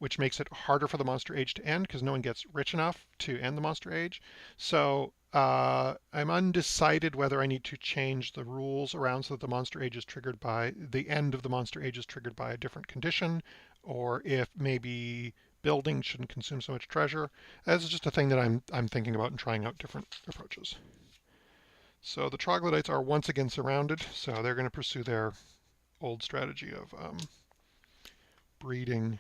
Speaker 1: which makes it harder for the monster age to end because no one gets rich enough to end the monster age. So I'm undecided whether I need to change the rules around so that the monster age is triggered by the end of the monster age is triggered by a different condition, or if maybe building shouldn't consume so much treasure. This is just a thing that I'm thinking about and trying out different approaches. So the troglodytes are once again surrounded, so they're going to pursue their old strategy of breeding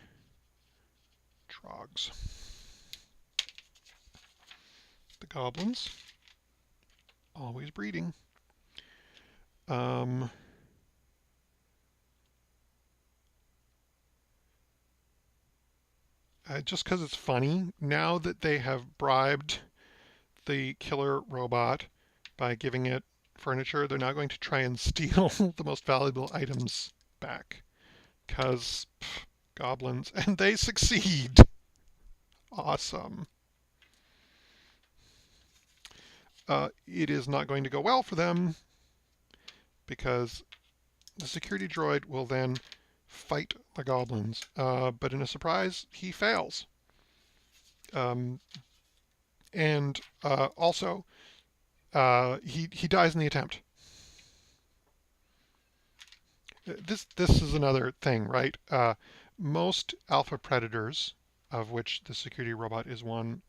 Speaker 1: trogs. The goblins, always breeding. Just because it's funny, now that they have bribed the killer robot by giving it furniture, they're now going to try and steal the most valuable items back. Because goblins, and they succeed. Awesome. It is not going to go well for them because the security droid will then fight the goblins. But in a surprise, he fails. And also, he dies in the attempt. This is another thing, right? Most alpha predators, of which the security robot is one,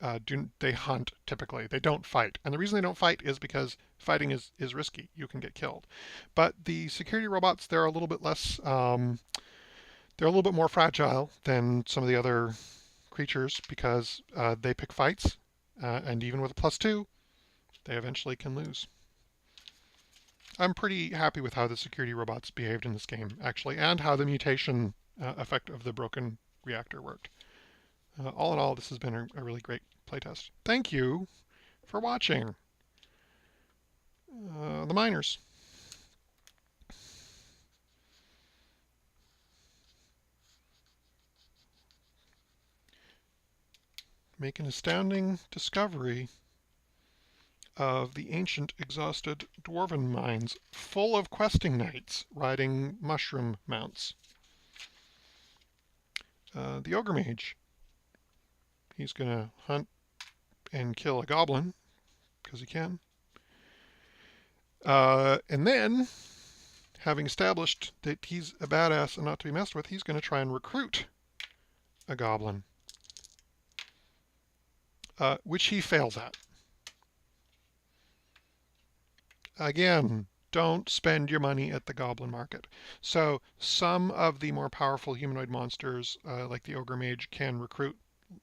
Speaker 1: they hunt typically. They don't fight. And the reason they don't fight is because fighting is risky. You can get killed. But the security robots, they're a little bit less, they're a little bit more fragile than some of the other creatures because they pick fights. And even with a +2, they eventually can lose. I'm pretty happy with how the security robots behaved in this game, actually, and how the mutation effect of the broken reactor worked. All in all, this has been a really great playtest. Thank you for watching. The miners. Make an astounding discovery of the ancient exhausted dwarven mines full of questing knights riding mushroom mounts. The ogre mage. He's going to hunt and kill a goblin, because he can. And then, having established that he's a badass and not to be messed with, he's going to try and recruit a goblin, which he fails at. Again, don't spend your money at the goblin market. So some of the more powerful humanoid monsters, like the ogre mage, can recruit,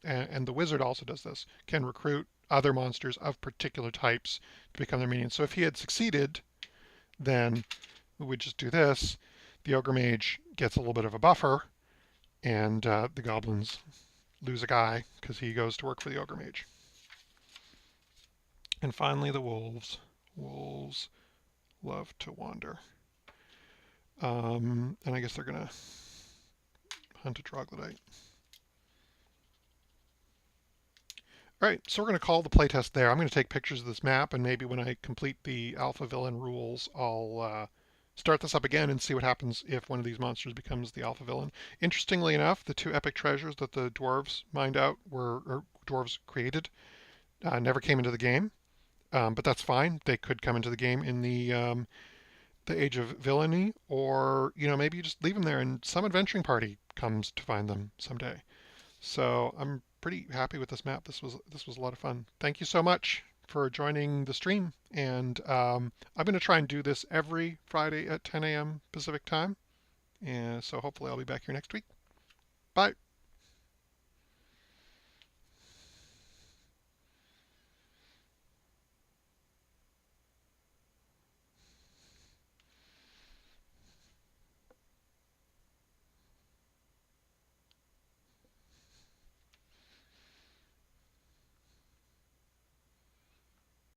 Speaker 1: and the wizard also does this, can recruit other monsters of particular types to become their minions. So if he had succeeded, then we would just do this. The ogre mage gets a little bit of a buffer, and the goblins lose a guy because he goes to work for the ogre mage. And finally, the wolves. Wolves love to wander. And I guess they're going to hunt a troglodyte. All right, so we're going to call the playtest there. I'm going to take pictures of this map, and maybe when I complete the alpha villain rules, I'll start this up again and see what happens if one of these monsters becomes the alpha villain. Interestingly enough, the 2 epic treasures that the dwarves mined out or dwarves created never came into the game. But that's fine. They could come into the game in the Age of Villainy, or maybe you just leave them there and some adventuring party comes to find them someday. So I'm pretty happy with this map. This was a lot of fun. Thank you so much for joining the stream, and I'm going to try and do this every Friday at 10 a.m. Pacific time, and so hopefully I'll be back here next week. Bye.